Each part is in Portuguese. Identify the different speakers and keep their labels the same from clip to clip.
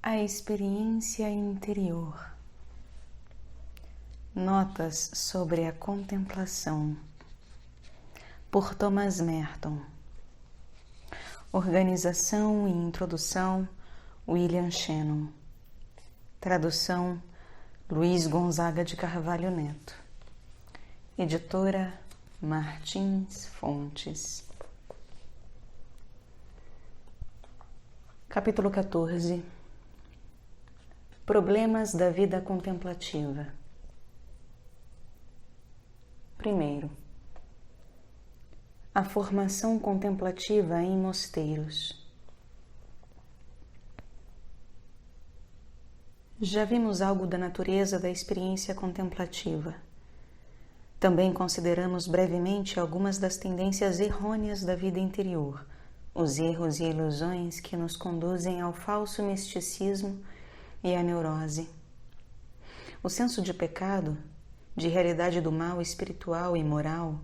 Speaker 1: A experiência interior. Notas sobre a contemplação. Por Thomas Merton. Organização e introdução, William Shannon. Tradução, Luiz Gonzaga de Carvalho Neto. Editora, Martins Fontes. Capítulo 14. Problemas da vida contemplativa. Primeiro, a formação contemplativa em mosteiros. Já vimos algo da natureza da experiência contemplativa. Também consideramos brevemente algumas das tendências errôneas da vida interior, os erros e ilusões que nos conduzem ao falso misticismo e à neurose. O senso de pecado, de realidade do mal espiritual e moral,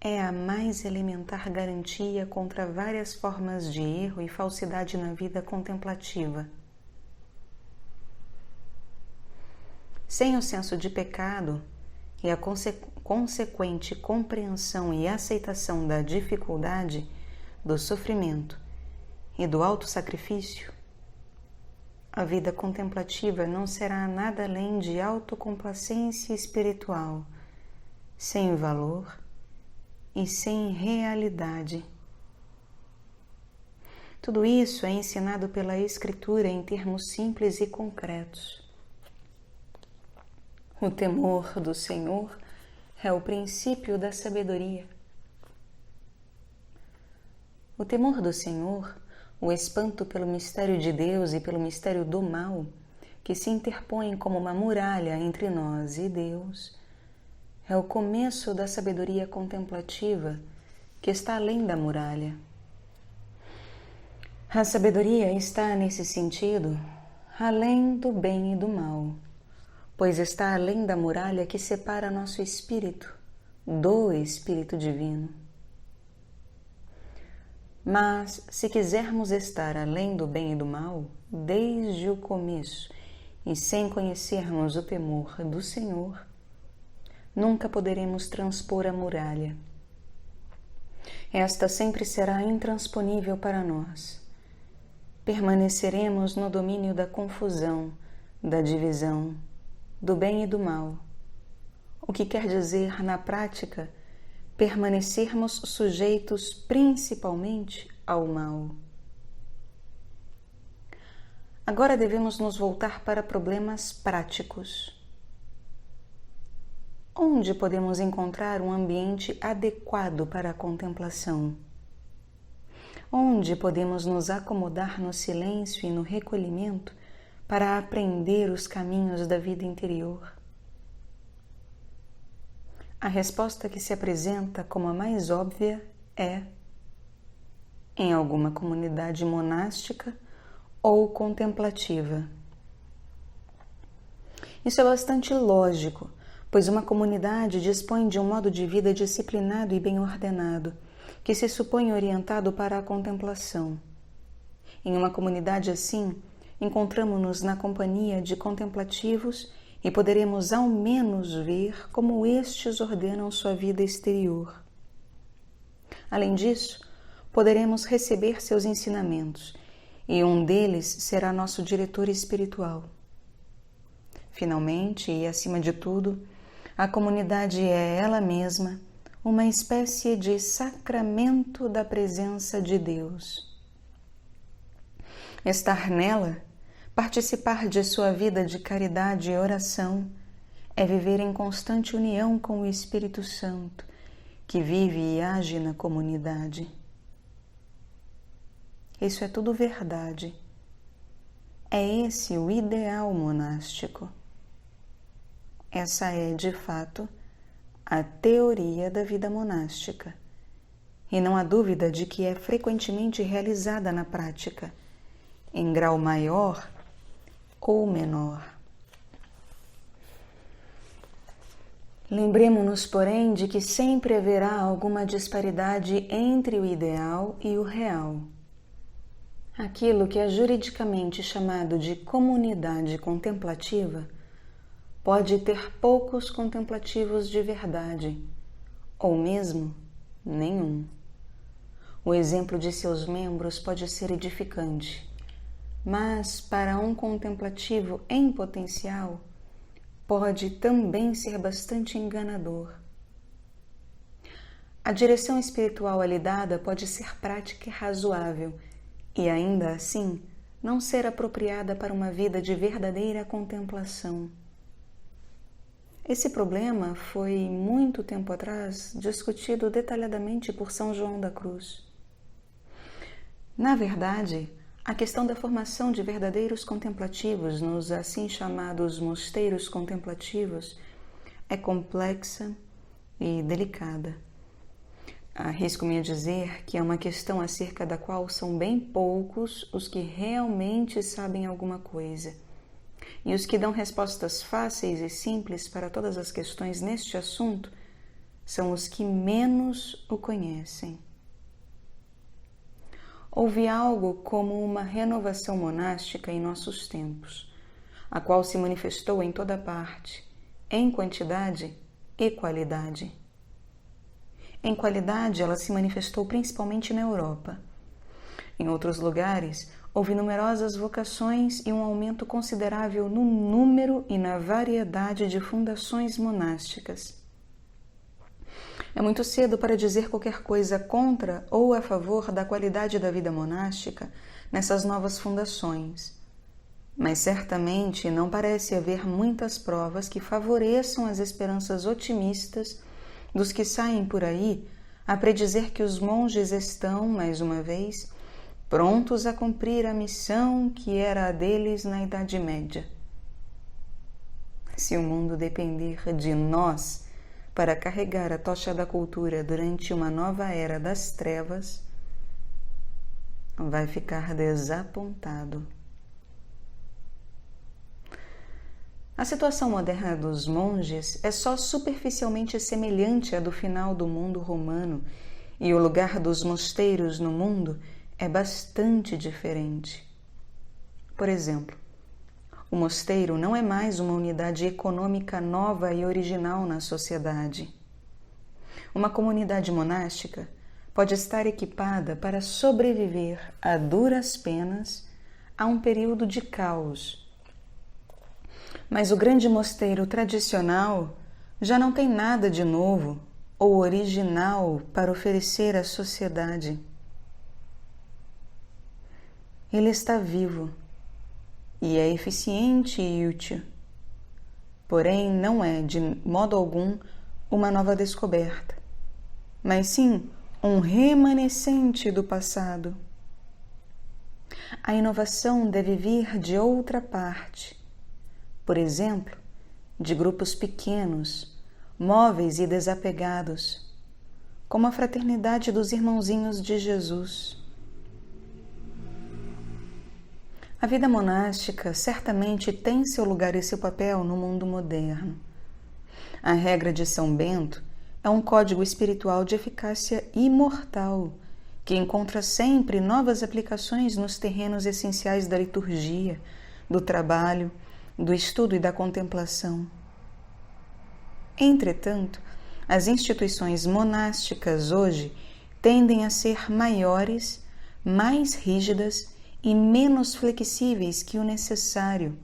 Speaker 1: é a mais elementar garantia contra várias formas de erro e falsidade na vida contemplativa. Sem o senso de pecado e a consequente compreensão e aceitação da dificuldade, do sofrimento e do autossacrifício, a vida contemplativa não será nada além de autocomplacência espiritual, sem valor e sem realidade. Tudo isso é ensinado pela Escritura em termos simples e concretos. O temor do Senhor é o princípio da sabedoria. O temor do Senhor, o espanto pelo mistério de Deus e pelo mistério do mal, que se interpõe como uma muralha entre nós e Deus, é o começo da sabedoria contemplativa que está além da muralha. A sabedoria está, nesse sentido, além do bem e do mal, pois está além da muralha que separa nosso espírito do Espírito Divino. Mas, se quisermos estar além do bem e do mal, desde o começo, e sem conhecermos o temor do Senhor, nunca poderemos transpor a muralha. Esta sempre será intransponível para nós. Permaneceremos no domínio da confusão, da divisão, do bem e do mal, o que quer dizer, na prática, permanecermos sujeitos principalmente ao mal. Agora devemos nos voltar para problemas práticos. Onde podemos encontrar um ambiente adequado para a contemplação? Onde podemos nos acomodar no silêncio e no recolhimento para aprender os caminhos da vida interior? A resposta que se apresenta como a mais óbvia é: em alguma comunidade monástica ou contemplativa. Isso é bastante lógico, pois uma comunidade dispõe de um modo de vida disciplinado e bem ordenado, que se supõe orientado para a contemplação. Em uma comunidade assim, encontramo-nos na companhia de contemplativos e poderemos ao menos ver como estes ordenam sua vida exterior. Além disso, poderemos receber seus ensinamentos, e um deles será nosso diretor espiritual. Finalmente, e acima de tudo, a comunidade é ela mesma uma espécie de sacramento da presença de Deus. Estar nela, participar de sua vida de caridade e oração, é viver em constante união com o Espírito Santo, que vive e age na comunidade. Isso é tudo verdade. É esse o ideal monástico. Essa é, de fato, a teoria da vida monástica, e não há dúvida de que é frequentemente realizada na prática, em grau maior ou menor. Lembremo-nos, porém, de que sempre haverá alguma disparidade entre o ideal e o real. Aquilo que é juridicamente chamado de comunidade contemplativa pode ter poucos contemplativos de verdade, ou mesmo nenhum. O exemplo de seus membros pode ser edificante, mas para um contemplativo em potencial, pode também ser bastante enganador. A direção espiritual ali dada pode ser prática e razoável, e ainda assim não ser apropriada para uma vida de verdadeira contemplação. Esse problema foi, muito tempo atrás, discutido detalhadamente por São João da Cruz. Na verdade, a questão da formação de verdadeiros contemplativos nos assim chamados mosteiros contemplativos é complexa e delicada. Arrisco-me a dizer que é uma questão acerca da qual são bem poucos os que realmente sabem alguma coisa. E os que dão respostas fáceis e simples para todas as questões neste assunto são os que menos o conhecem. Houve algo como uma renovação monástica em nossos tempos, a qual se manifestou em toda parte, em quantidade e qualidade. Em qualidade, ela se manifestou principalmente na Europa. Em outros lugares, houve numerosas vocações e um aumento considerável no número e na variedade de fundações monásticas. É muito cedo para dizer qualquer coisa contra ou a favor da qualidade da vida monástica nessas novas fundações, mas certamente não parece haver muitas provas que favoreçam as esperanças otimistas dos que saem por aí a predizer que os monges estão, mais uma vez, prontos a cumprir a missão que era a deles na Idade Média. Se o mundo depender de nós para carregar a tocha da cultura durante uma nova era das trevas, vai ficar desapontado. A situação moderna dos monges é só superficialmente semelhante à do final do mundo romano, e o lugar dos mosteiros no mundo é bastante diferente. Por exemplo, o mosteiro não é mais uma unidade econômica nova e original na sociedade. Uma comunidade monástica pode estar equipada para sobreviver a duras penas a um período de caos. Mas o grande mosteiro tradicional já não tem nada de novo ou original para oferecer à sociedade. Ele está vivo e é eficiente e útil, porém não é, de modo algum, uma nova descoberta, mas sim um remanescente do passado. A inovação deve vir de outra parte, por exemplo, de grupos pequenos, móveis e desapegados, como a fraternidade dos irmãozinhos de Jesus. A vida monástica certamente tem seu lugar e seu papel no mundo moderno. A regra de São Bento é um código espiritual de eficácia imortal, que encontra sempre novas aplicações nos terrenos essenciais da liturgia, do trabalho, do estudo e da contemplação. Entretanto, as instituições monásticas hoje tendem a ser maiores, mais rígidas e menos flexíveis que o necessário.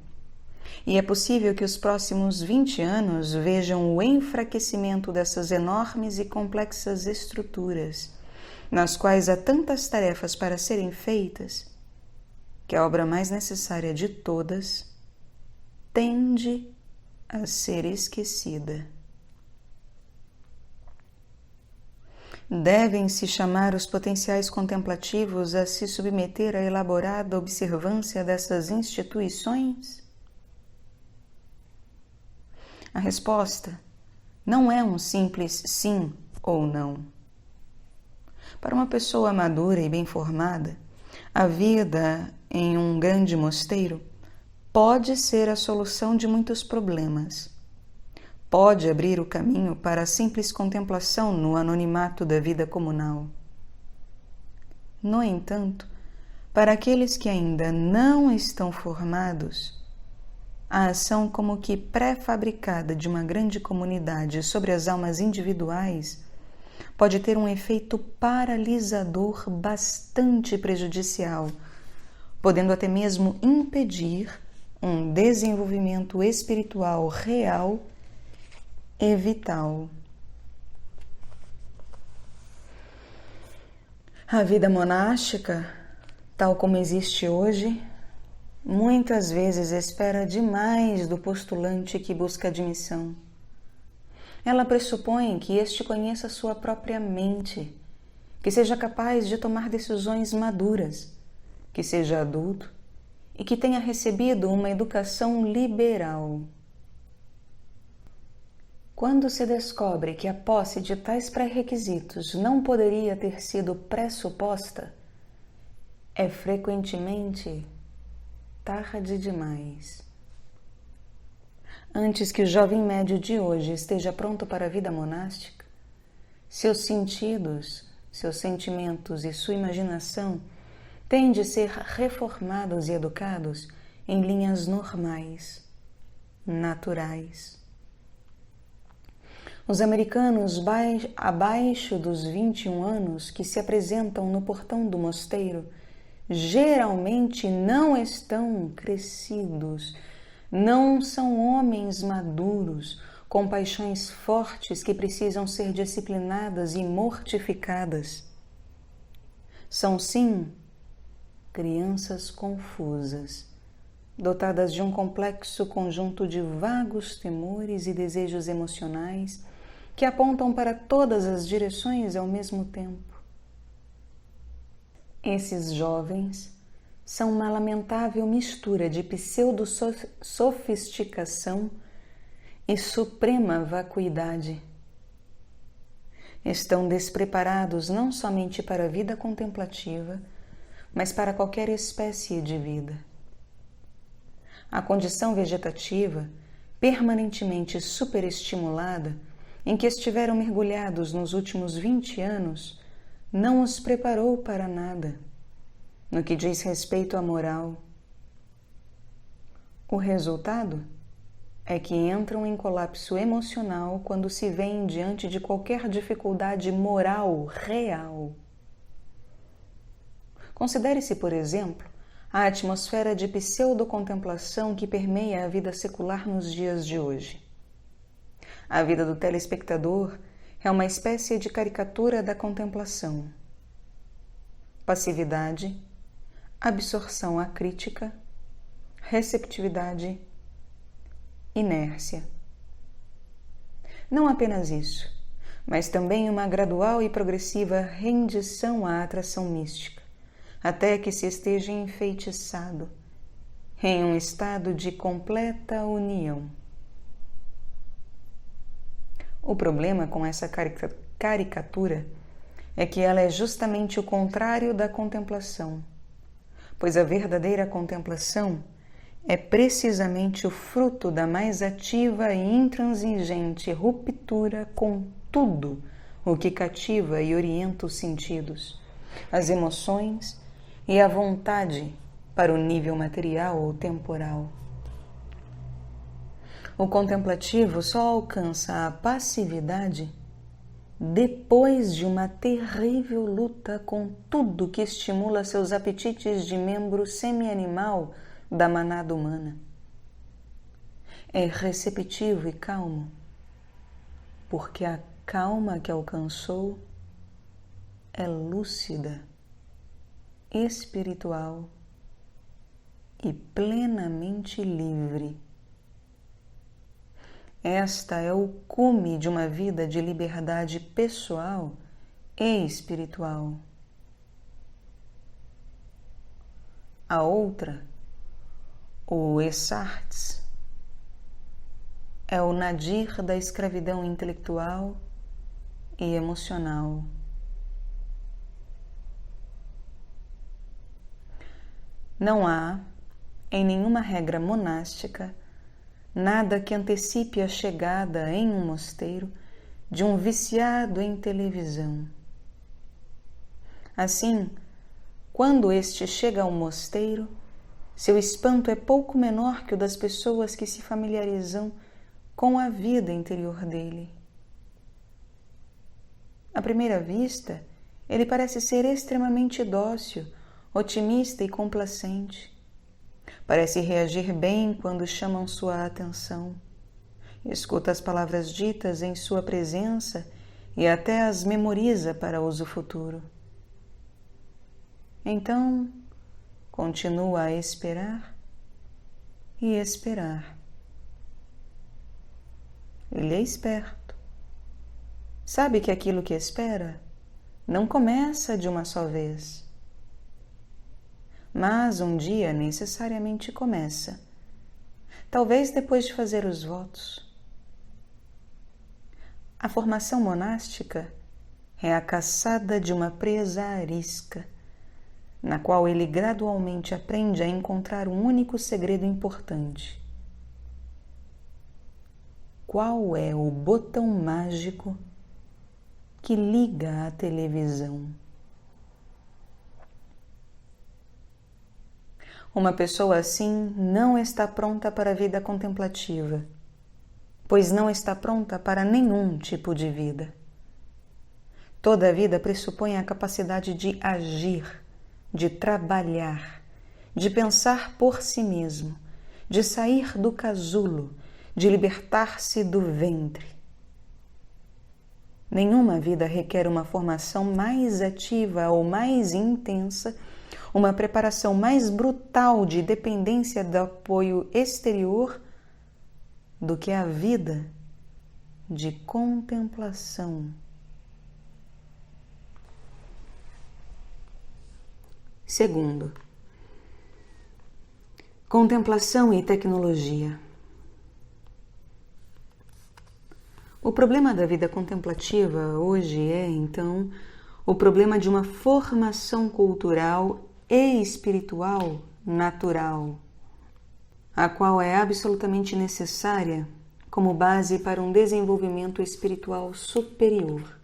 Speaker 1: E é possível que os próximos 20 anos vejam o enfraquecimento dessas enormes e complexas estruturas, nas quais há tantas tarefas para serem feitas, que a obra mais necessária de todas tende a ser esquecida. Devem-se chamar os potenciais contemplativos a se submeter à elaborada observância dessas instituições? A resposta não é um simples sim ou não. Para uma pessoa madura e bem formada, a vida em um grande mosteiro pode ser a solução de muitos problemas. Pode abrir o caminho para a simples contemplação no anonimato da vida comunal. No entanto, Para aqueles que ainda não estão formados, a ação como que pré-fabricada de uma grande comunidade sobre as almas individuais pode ter um efeito paralisador bastante prejudicial, podendo até mesmo impedir um desenvolvimento espiritual real e vital. A vida monástica, tal como existe hoje, muitas vezes espera demais do postulante que busca admissão. Ela pressupõe que este conheça sua própria mente, que seja capaz de tomar decisões maduras, que seja adulto e que tenha recebido uma educação liberal. Quando se descobre que a posse de tais pré-requisitos não poderia ter sido pressuposta, é frequentemente tarde demais. Antes que o jovem médio de hoje esteja pronto para a vida monástica, seus sentidos, seus sentimentos e sua imaginação têm de ser reformados e educados em linhas normais, naturais. Os americanos abaixo dos 21 anos que se apresentam no portão do mosteiro geralmente não estão crescidos, não são homens maduros, com paixões fortes que precisam ser disciplinadas e mortificadas. São, sim, crianças confusas, dotadas de um complexo conjunto de vagos temores e desejos emocionais que apontam para todas as direções ao mesmo tempo. Esses jovens são uma lamentável mistura de pseudo-sofisticação e suprema vacuidade. Estão despreparados não somente para a vida contemplativa, mas para qualquer espécie de vida. A condição vegetativa, permanentemente superestimulada, em que estiveram mergulhados nos últimos 20 anos, não os preparou para nada, no que diz respeito à moral. O resultado é que entram em colapso emocional quando se veem diante de qualquer dificuldade moral real. Considere-se, por exemplo, a atmosfera de pseudo-contemplação que permeia a vida secular nos dias de hoje. A vida do telespectador é uma espécie de caricatura da contemplação. Passividade, absorção acrítica, receptividade, inércia. Não apenas isso, mas também uma gradual e progressiva rendição à atração mística, até que se esteja enfeitiçado, em um estado de completa união. O problema com essa caricatura é que ela é justamente o contrário da contemplação, pois a verdadeira contemplação é precisamente o fruto da mais ativa e intransigente ruptura com tudo o que cativa e orienta os sentidos, as emoções e a vontade para o nível material ou temporal. O contemplativo só alcança a passividade depois de uma terrível luta com tudo que estimula seus apetites de membro semi-animal da manada humana. É receptivo e calmo, porque a calma que alcançou é lúcida, espiritual e plenamente livre. Esta é o cume de uma vida de liberdade pessoal e espiritual. A outra, o Esarts, é o nadir da escravidão intelectual e emocional. Não há, em nenhuma regra monástica, nada que antecipe a chegada em um mosteiro de um viciado em televisão. Assim, Quando este chega ao mosteiro, seu espanto é pouco menor que o das pessoas que se familiarizam com a vida interior dele. À primeira vista, ele parece ser extremamente dócil, otimista e complacente. Parece reagir bem quando chamam sua atenção. Escuta as palavras ditas em sua presença e até as memoriza para uso futuro. Então, continua a esperar e esperar. Ele é esperto. Sabe que aquilo que espera não começa de uma só vez, mas um dia necessariamente começa, talvez depois de fazer os votos. A formação monástica é a caçada de uma presa arisca, na qual ele gradualmente aprende a encontrar um único segredo importante. Qual é o botão mágico que liga a televisão? Uma pessoa assim não está pronta para a vida contemplativa, pois não está pronta para nenhum tipo de vida. Toda a vida pressupõe a capacidade de agir, de trabalhar, de pensar por si mesmo, de sair do casulo, de libertar-se do ventre. Nenhuma vida requer uma formação mais ativa ou mais intensa, uma preparação mais brutal de dependência do apoio exterior do que a vida de contemplação. Segundo, contemplação e tecnologia. O problema da vida contemplativa hoje é, então, o problema de uma formação cultural e espiritual natural, a qual é absolutamente necessária como base para um desenvolvimento espiritual superior.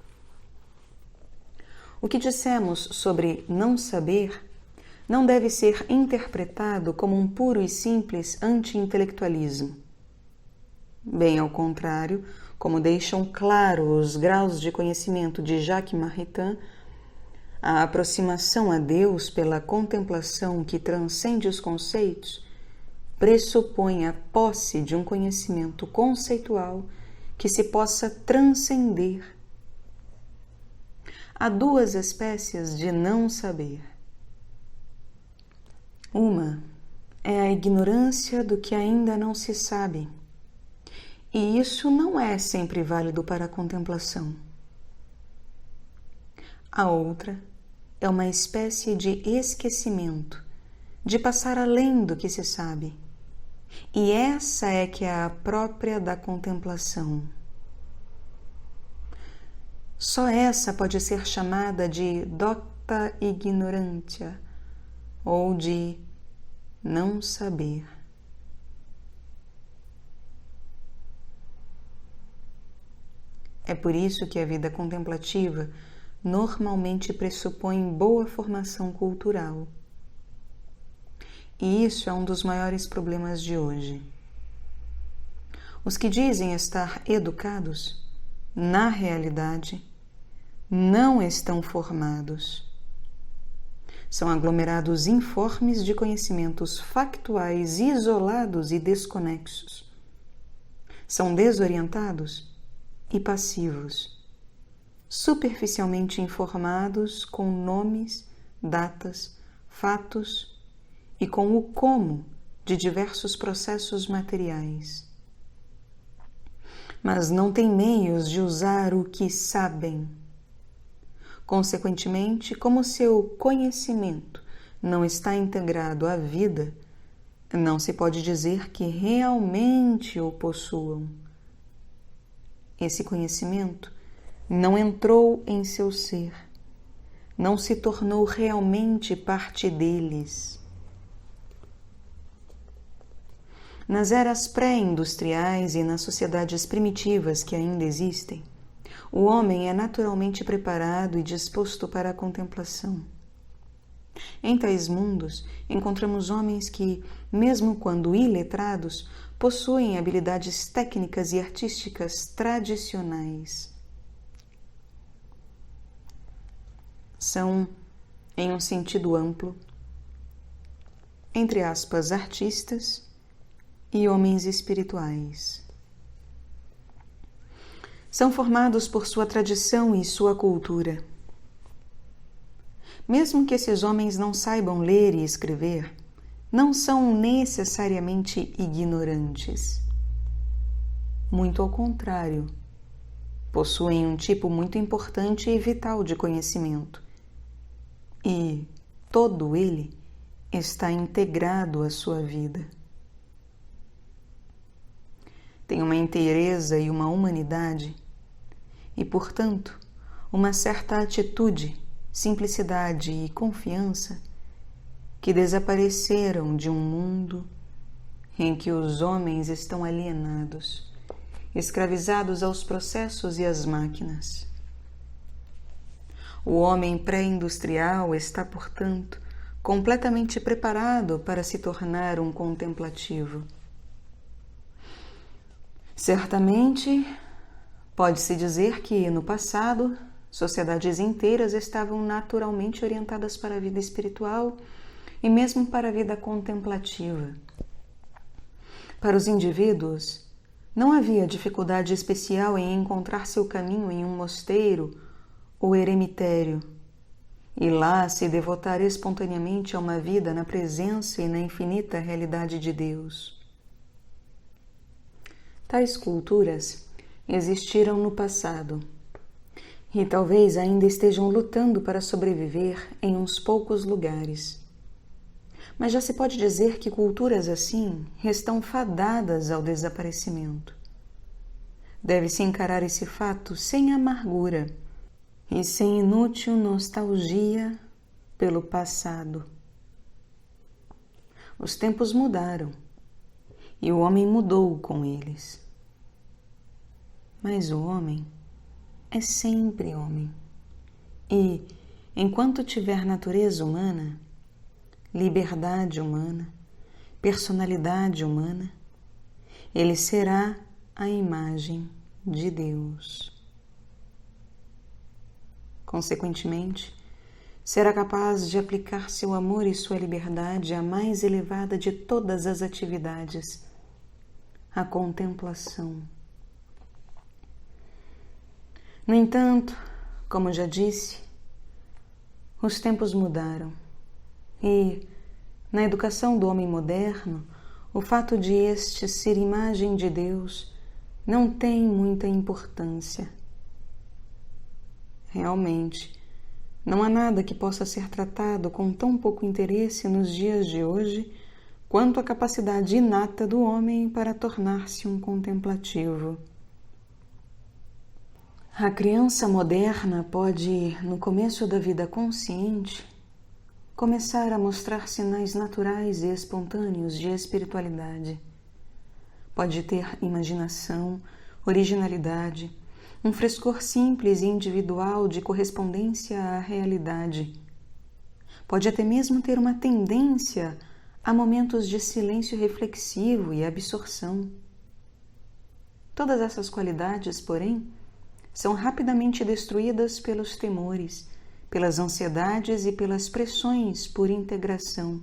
Speaker 1: O que dissemos sobre não saber não deve ser interpretado como um puro e simples anti-intelectualismo. Bem ao contrário, como deixam claro os graus de conhecimento de Jacques Maritain, a aproximação a Deus pela contemplação que transcende os conceitos pressupõe a posse de um conhecimento conceitual que se possa transcender. Há duas espécies de não saber. Uma é a ignorância do que ainda não se sabe, e isso não é sempre válido para a contemplação. A outra é uma espécie de esquecimento, de passar além do que se sabe, e essa é que é a própria da contemplação. Só essa pode ser chamada de docta ignorantia, ou de não saber. É por isso que a vida contemplativa normalmente pressupõe boa formação cultural. E isso é um dos maiores problemas de hoje. Os que dizem estar educados, na realidade, não estão formados. São aglomerados informes de conhecimentos factuais isolados e desconexos. São desorientados e passivos, superficialmente informados com nomes, datas, fatos e com o como de diversos processos materiais. Mas não têm meios de usar o que sabem. Consequentemente, como seu conhecimento não está integrado à vida, não se pode dizer que realmente o possuam. Esse conhecimento não entrou em seu ser, não se tornou realmente parte deles. Nas eras pré-industriais e nas sociedades primitivas que ainda existem, o homem é naturalmente preparado e disposto para a contemplação. Em tais mundos, encontramos homens que, mesmo quando iletrados, possuem habilidades técnicas e artísticas tradicionais. São, em um sentido amplo, entre aspas, artistas e homens espirituais. São formados por sua tradição e sua cultura. Mesmo que esses homens não saibam ler e escrever, não são necessariamente ignorantes. Muito ao contrário, possuem um tipo muito importante e vital de conhecimento. E todo ele está integrado à sua vida. Tem uma inteireza e uma humanidade, e, portanto, uma certa atitude, simplicidade e confiança que desapareceram de um mundo em que os homens estão alienados, escravizados aos processos e às máquinas. O homem pré-industrial está, portanto, completamente preparado para se tornar um contemplativo. Certamente, pode-se dizer que, no passado, sociedades inteiras estavam naturalmente orientadas para a vida espiritual e mesmo para a vida contemplativa. Para os indivíduos, não havia dificuldade especial em encontrar seu caminho em um mosteiro ou eremitério, e lá se devotar espontaneamente a uma vida na presença e na infinita realidade de Deus. Tais culturas existiram no passado e talvez ainda estejam lutando para sobreviver em uns poucos lugares. Mas já se pode dizer que culturas assim estão fadadas ao desaparecimento. Deve-se encarar esse fato sem amargura e sem inútil nostalgia pelo passado. Os tempos mudaram e o homem mudou com eles. Mas o homem é sempre homem e, enquanto tiver natureza humana, liberdade humana, personalidade humana, ele será a imagem de Deus. Consequentemente, será capaz de aplicar seu amor e sua liberdade à mais elevada de todas as atividades, a contemplação. No entanto, como já disse, os tempos mudaram e, na educação do homem moderno, o fato de este ser imagem de Deus não tem muita importância. Realmente, não há nada que possa ser tratado com tão pouco interesse nos dias de hoje quanto a capacidade inata do homem para tornar-se um contemplativo. A criança moderna pode, no começo da vida consciente, começar a mostrar sinais naturais e espontâneos de espiritualidade. Pode ter imaginação, originalidade, um frescor simples e individual de correspondência à realidade. Pode até mesmo ter uma tendência a momentos de silêncio reflexivo e absorção. Todas essas qualidades, porém, são rapidamente destruídas pelos temores, pelas ansiedades e pelas pressões por integração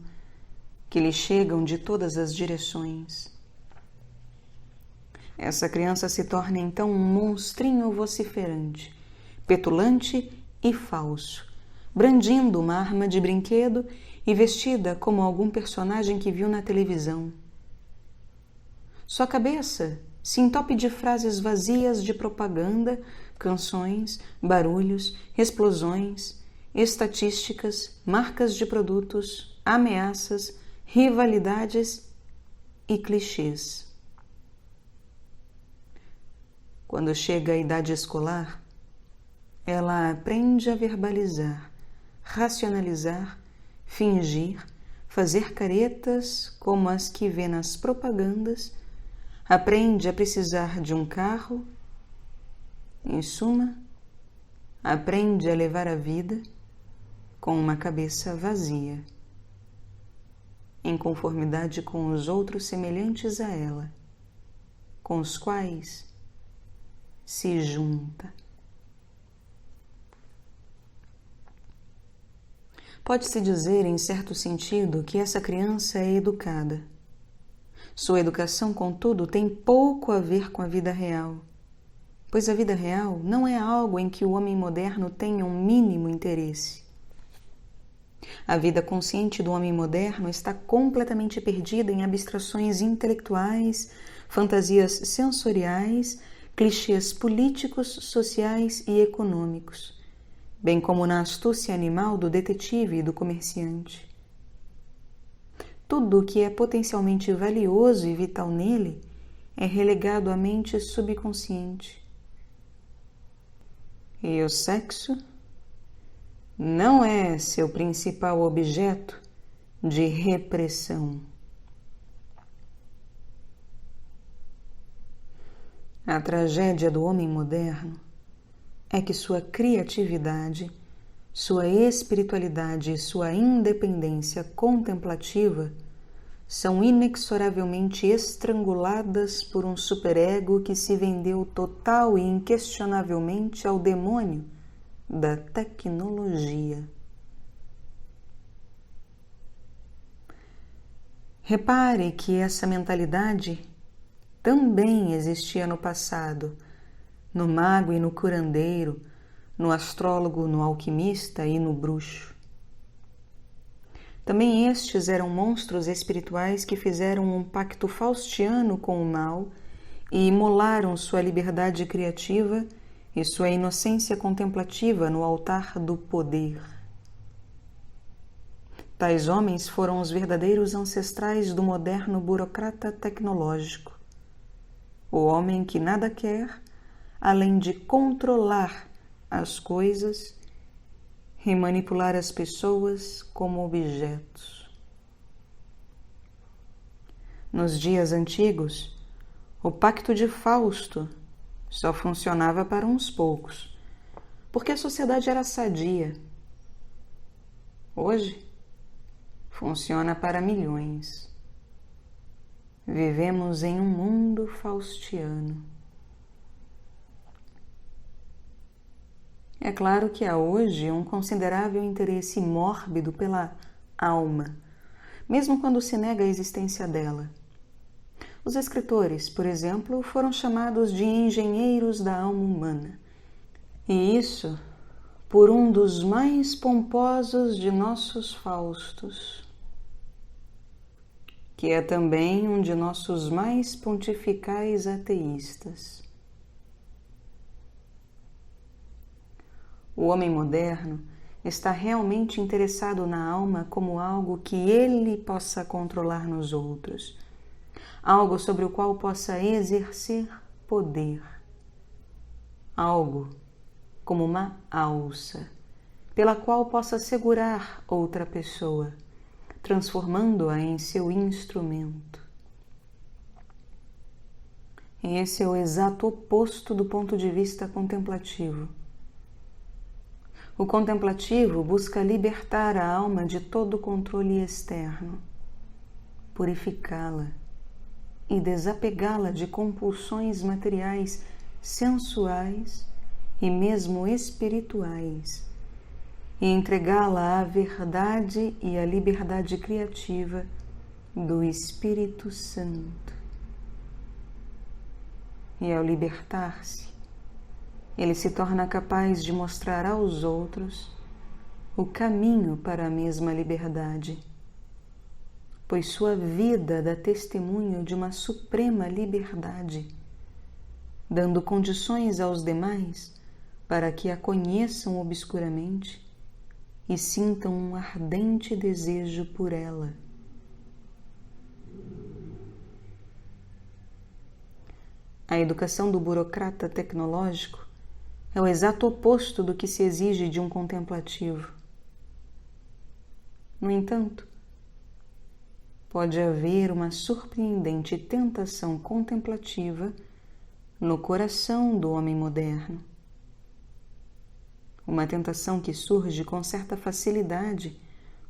Speaker 1: que lhe chegam de todas as direções. Essa criança se torna então um monstrinho vociferante, petulante e falso, brandindo uma arma de brinquedo e vestida como algum personagem que viu na televisão. Sua cabeça se entope de frases vazias de propaganda, canções, barulhos, explosões, estatísticas, marcas de produtos, ameaças, rivalidades e clichês. Quando chega a idade escolar, ela aprende a verbalizar, racionalizar, fingir, fazer caretas como as que vê nas propagandas, aprende a precisar de um carro, em suma, aprende a levar a vida com uma cabeça vazia, em conformidade com os outros semelhantes a ela, com os quais se junta. Pode-se dizer, em certo sentido, que essa criança é educada. Sua educação, contudo, tem pouco a ver com a vida real, pois a vida real não é algo em que o homem moderno tenha um mínimo interesse. A vida consciente do homem moderno está completamente perdida em abstrações intelectuais, fantasias sensoriais, clichês políticos, sociais e econômicos, bem como na astúcia animal do detetive e do comerciante. Tudo o que é potencialmente valioso e vital nele é relegado à mente subconsciente. E o sexo não é seu principal objeto de repressão. A tragédia do homem moderno é que sua criatividade, sua espiritualidade e sua independência contemplativa são inexoravelmente estranguladas por um superego que se vendeu total e inquestionavelmente ao demônio da tecnologia. Repare que essa mentalidade também existia no passado, no mago e no curandeiro, no astrólogo, no alquimista e no bruxo. Também estes eram monstros espirituais que fizeram um pacto faustiano com o mal e imolaram sua liberdade criativa e sua inocência contemplativa no altar do poder. Tais homens foram os verdadeiros ancestrais do moderno burocrata tecnológico, o homem que nada quer além de controlar as coisas e manipular as pessoas como objetos. Nos dias antigos, o pacto de Fausto só funcionava para uns poucos, porque a sociedade era sadia. Hoje, funciona para milhões. Vivemos em um mundo faustiano. É claro que há hoje um considerável interesse mórbido pela alma, mesmo quando se nega a existência dela. Os escritores, por exemplo, foram chamados de engenheiros da alma humana. E isso por um dos mais pomposos de nossos Faustos, que é também um de nossos mais pontificais ateístas. O homem moderno está realmente interessado na alma como algo que ele possa controlar nos outros, algo sobre o qual possa exercer poder, algo como uma alça, pela qual possa segurar outra pessoa, transformando-a em seu instrumento. E esse é o exato oposto do ponto de vista contemplativo. O contemplativo busca libertar a alma de todo controle externo, purificá-la e desapegá-la de compulsões materiais, sensuais e mesmo espirituais, e entregá-la à verdade e à liberdade criativa do Espírito Santo. E ao libertar-se, ele se torna capaz de mostrar aos outros o caminho para a mesma liberdade, pois sua vida dá testemunho de uma suprema liberdade, dando condições aos demais para que a conheçam obscuramente e sintam um ardente desejo por ela. A educação do burocrata tecnológico é o exato oposto do que se exige de um contemplativo. No entanto, pode haver uma surpreendente tentação contemplativa no coração do homem moderno. uma tentação que surge com certa facilidade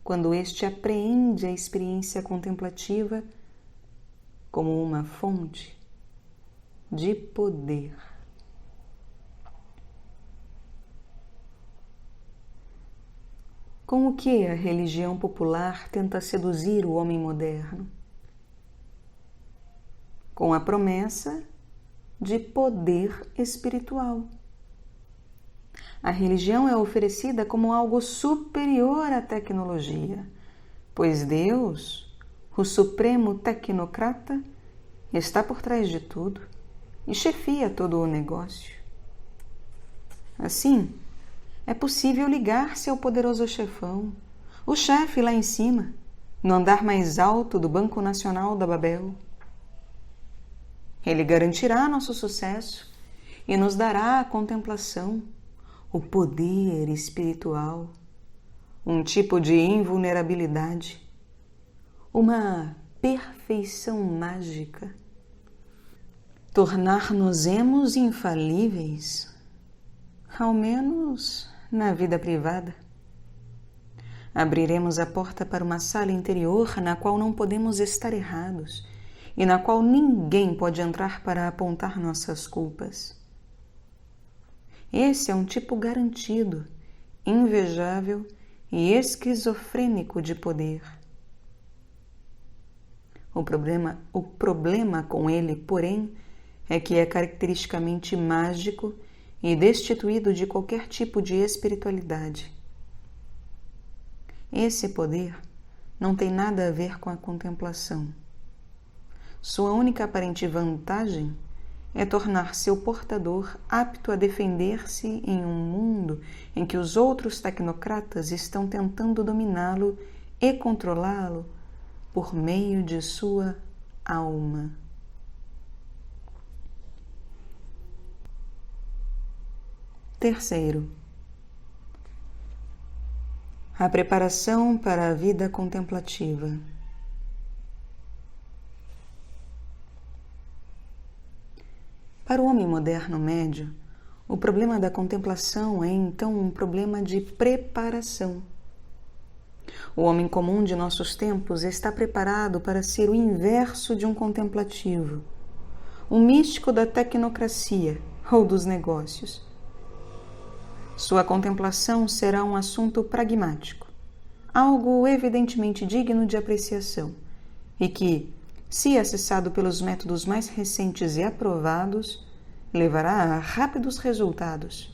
Speaker 1: quando este apreende a experiência contemplativa como uma fonte de poder. Com o que a religião popular tenta seduzir o homem moderno? Com a promessa de poder espiritual. A religião é oferecida como algo superior à tecnologia, pois Deus, o supremo tecnocrata, está por trás de tudo e chefia todo o negócio. Assim, é possível ligar-se ao poderoso chefão, o chefe lá em cima, no andar mais alto do Banco Nacional da Babel. Ele garantirá nosso sucesso e nos dará a contemplação, o poder espiritual, um tipo de invulnerabilidade, uma perfeição mágica. Tornar-nos-emos infalíveis, ao menos na vida privada. Abriremos a porta para uma sala interior na qual não podemos estar errados e na qual ninguém pode entrar para apontar nossas culpas. Esse é um tipo garantido, invejável e esquizofrênico de poder. O problema com ele, porém, é que é caracteristicamente mágico e destituído de qualquer tipo de espiritualidade. Esse poder não tem nada a ver com a contemplação. Sua única aparente vantagem é tornar seu portador apto a defender-se em um mundo em que os outros tecnocratas estão tentando dominá-lo e controlá-lo por meio de sua alma. Terceiro, a preparação para a vida contemplativa. Para o homem moderno médio, o problema da contemplação é então um problema de preparação. O homem comum de nossos tempos está preparado para ser o inverso de um contemplativo, um místico da tecnocracia ou dos negócios. Sua contemplação será um assunto pragmático, algo evidentemente digno de apreciação e que, se acessado pelos métodos mais recentes e aprovados, levará a rápidos resultados.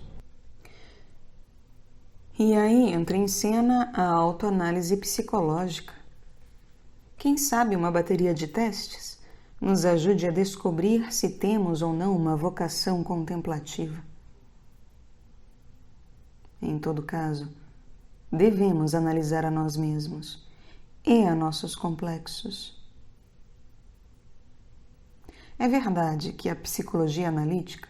Speaker 1: E aí entra em cena a autoanálise psicológica. Quem sabe uma bateria de testes nos ajude a descobrir se temos ou não uma vocação contemplativa. Em todo caso, devemos analisar a nós mesmos e a nossos complexos. É verdade que a psicologia analítica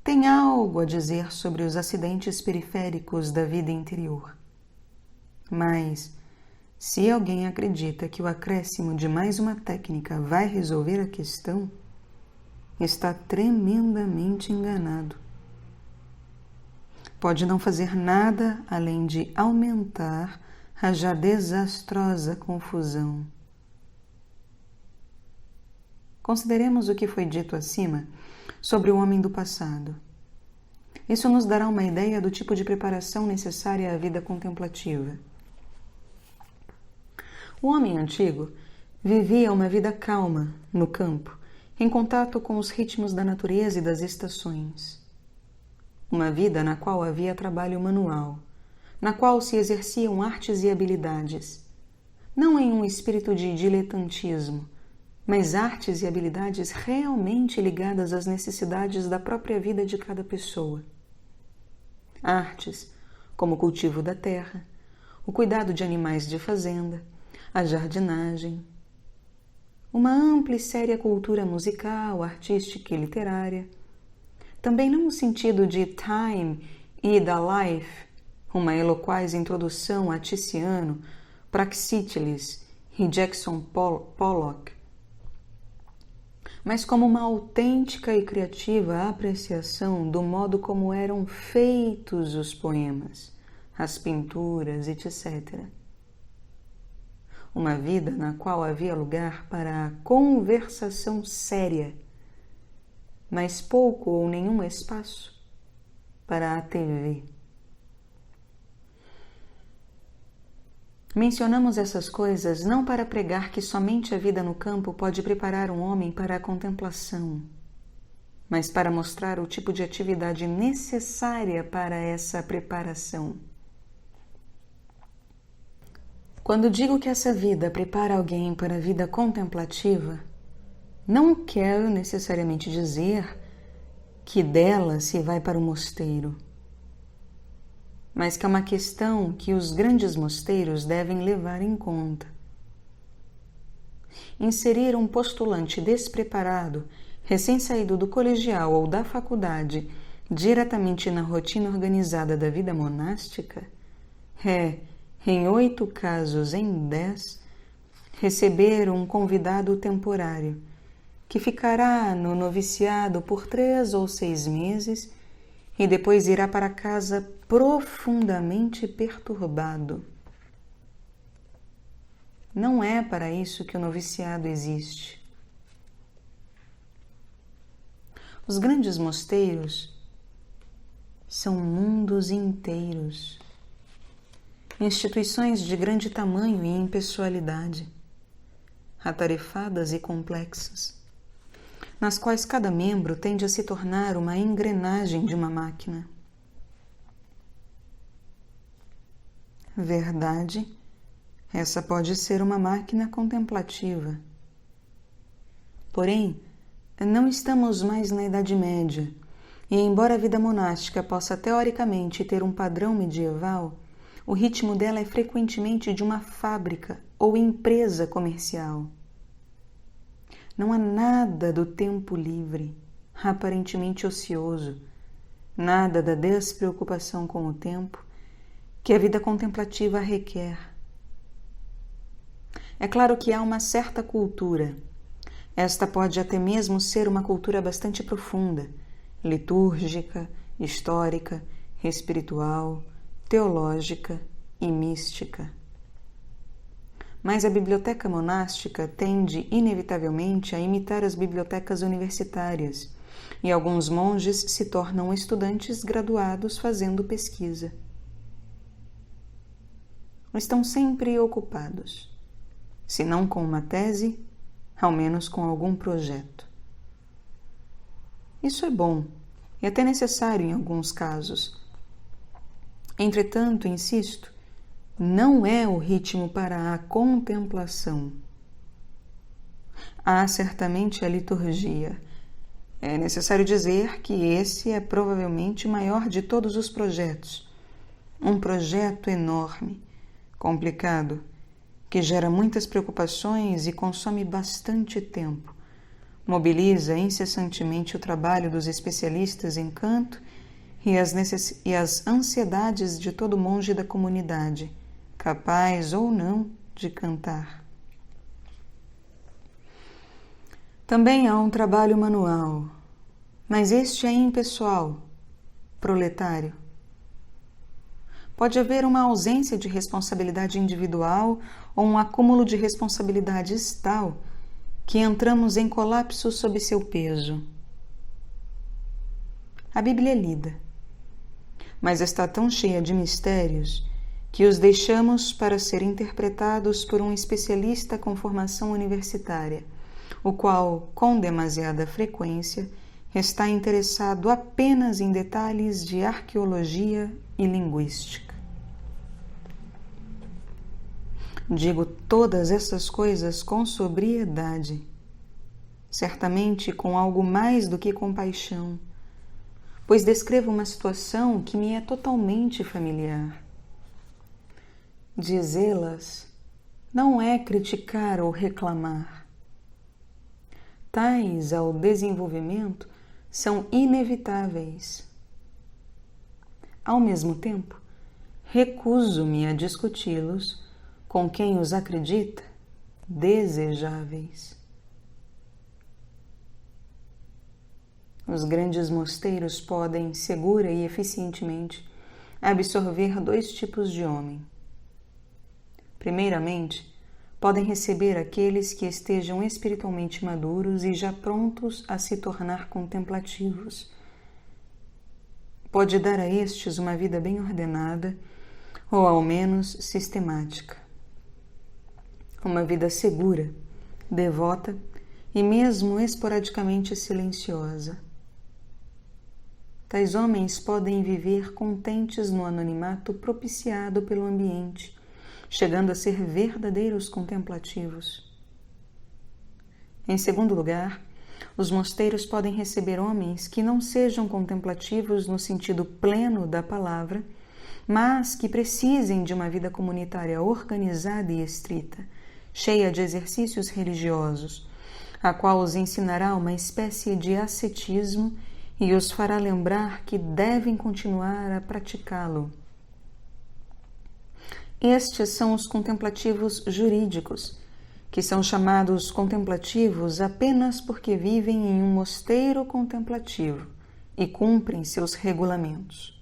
Speaker 1: tem algo a dizer sobre os acidentes periféricos da vida interior. Mas, se alguém acredita que o acréscimo de mais uma técnica vai resolver a questão, está tremendamente enganado. Pode não fazer nada além de aumentar a já desastrosa confusão. Consideremos o que foi dito acima sobre o homem do passado. Isso nos dará uma ideia do tipo de preparação necessária à vida contemplativa. O homem antigo vivia uma vida calma no campo, em contato com os ritmos da natureza e das estações. Uma vida na qual havia trabalho manual, na qual se exerciam artes e habilidades, não em um espírito de diletantismo, mas artes e habilidades realmente ligadas às necessidades da própria vida de cada pessoa. Artes como o cultivo da terra, o cuidado de animais de fazenda, a jardinagem, uma ampla e séria cultura musical, artística e literária, também não no sentido de Time e da Life, uma eloquaz introdução a Tiziano, Praxíteles e Jackson Pollock, mas como uma autêntica e criativa apreciação do modo como eram feitos os poemas, as pinturas, etc. Uma vida na qual havia lugar para a conversação séria, mas pouco ou nenhum espaço para a TV. Mencionamos essas coisas não para pregar que somente a vida no campo pode preparar um homem para a contemplação, mas para mostrar o tipo de atividade necessária para essa preparação. Quando digo que essa vida prepara alguém para a vida contemplativa, não quero necessariamente dizer que dela se vai para o mosteiro, mas que é uma questão que os grandes mosteiros devem levar em conta. Inserir um postulante despreparado, recém-saído do colegial ou da faculdade, diretamente na rotina organizada da vida monástica, é, em 8 casos em 10, receber um convidado temporário, que ficará no noviciado por 3 ou 6 meses e depois irá para casa profundamente perturbado. Não é para isso que o noviciado existe. Os grandes mosteiros são mundos inteiros, instituições de grande tamanho e impessoalidade, atarefadas e complexas, nas quais cada membro tende a se tornar uma engrenagem de uma máquina. Verdade, essa pode ser uma máquina contemplativa. Porém, não estamos mais na Idade Média, e embora a vida monástica possa teoricamente ter um padrão medieval, o ritmo dela é frequentemente de uma fábrica ou empresa comercial. Não há nada do tempo livre, aparentemente ocioso, nada da despreocupação com o tempo que a vida contemplativa requer. É claro que há uma certa cultura. Esta pode até mesmo ser uma cultura bastante profunda, litúrgica, histórica, espiritual, teológica e mística. Mas a biblioteca monástica tende inevitavelmente a imitar as bibliotecas universitárias, e alguns monges se tornam estudantes graduados fazendo pesquisa. Estão sempre ocupados, se não com uma tese, ao menos com algum projeto. Isso é bom e até necessário em alguns casos. Entretanto, insisto, não é o ritmo para a contemplação. Há certamente a liturgia. É necessário dizer que esse é provavelmente o maior de todos os projetos. Um projeto enorme, complicado, que gera muitas preocupações e consome bastante tempo. Mobiliza incessantemente o trabalho dos especialistas em canto e as ansiedades de todo monge da comunidade, capaz ou não de cantar. Também há um trabalho manual, mas este é impessoal, proletário. Pode haver uma ausência de responsabilidade individual ou um acúmulo de responsabilidades tal que entramos em colapso sob seu peso. A Bíblia é lida, mas está tão cheia de mistérios que os deixamos para ser interpretados por um especialista com formação universitária, o qual, com demasiada frequência, está interessado apenas em detalhes de arqueologia e linguística. Digo todas essas coisas com sobriedade, certamente com algo mais do que compaixão, pois descrevo uma situação que me é totalmente familiar. Dizê-las não é criticar ou reclamar. Tais ao desenvolvimento são inevitáveis. Ao mesmo tempo, recuso-me a discuti-los com quem os acredita desejáveis. Os grandes mosteiros podem, segura e eficientemente, absorver 2 tipos de homem. Primeiramente, podem receber aqueles que estejam espiritualmente maduros e já prontos a se tornar contemplativos. Pode dar a estes uma vida bem ordenada, ou ao menos sistemática. Uma vida segura, devota e mesmo esporadicamente silenciosa. Tais homens podem viver contentes no anonimato propiciado pelo ambiente, chegando a ser verdadeiros contemplativos. Em segundo lugar, os mosteiros podem receber homens que não sejam contemplativos no sentido pleno da palavra, mas que precisem de uma vida comunitária organizada e estrita, cheia de exercícios religiosos, a qual os ensinará uma espécie de ascetismo e os fará lembrar que devem continuar a praticá-lo. Estes são os contemplativos jurídicos, que são chamados contemplativos apenas porque vivem em um mosteiro contemplativo e cumprem seus regulamentos.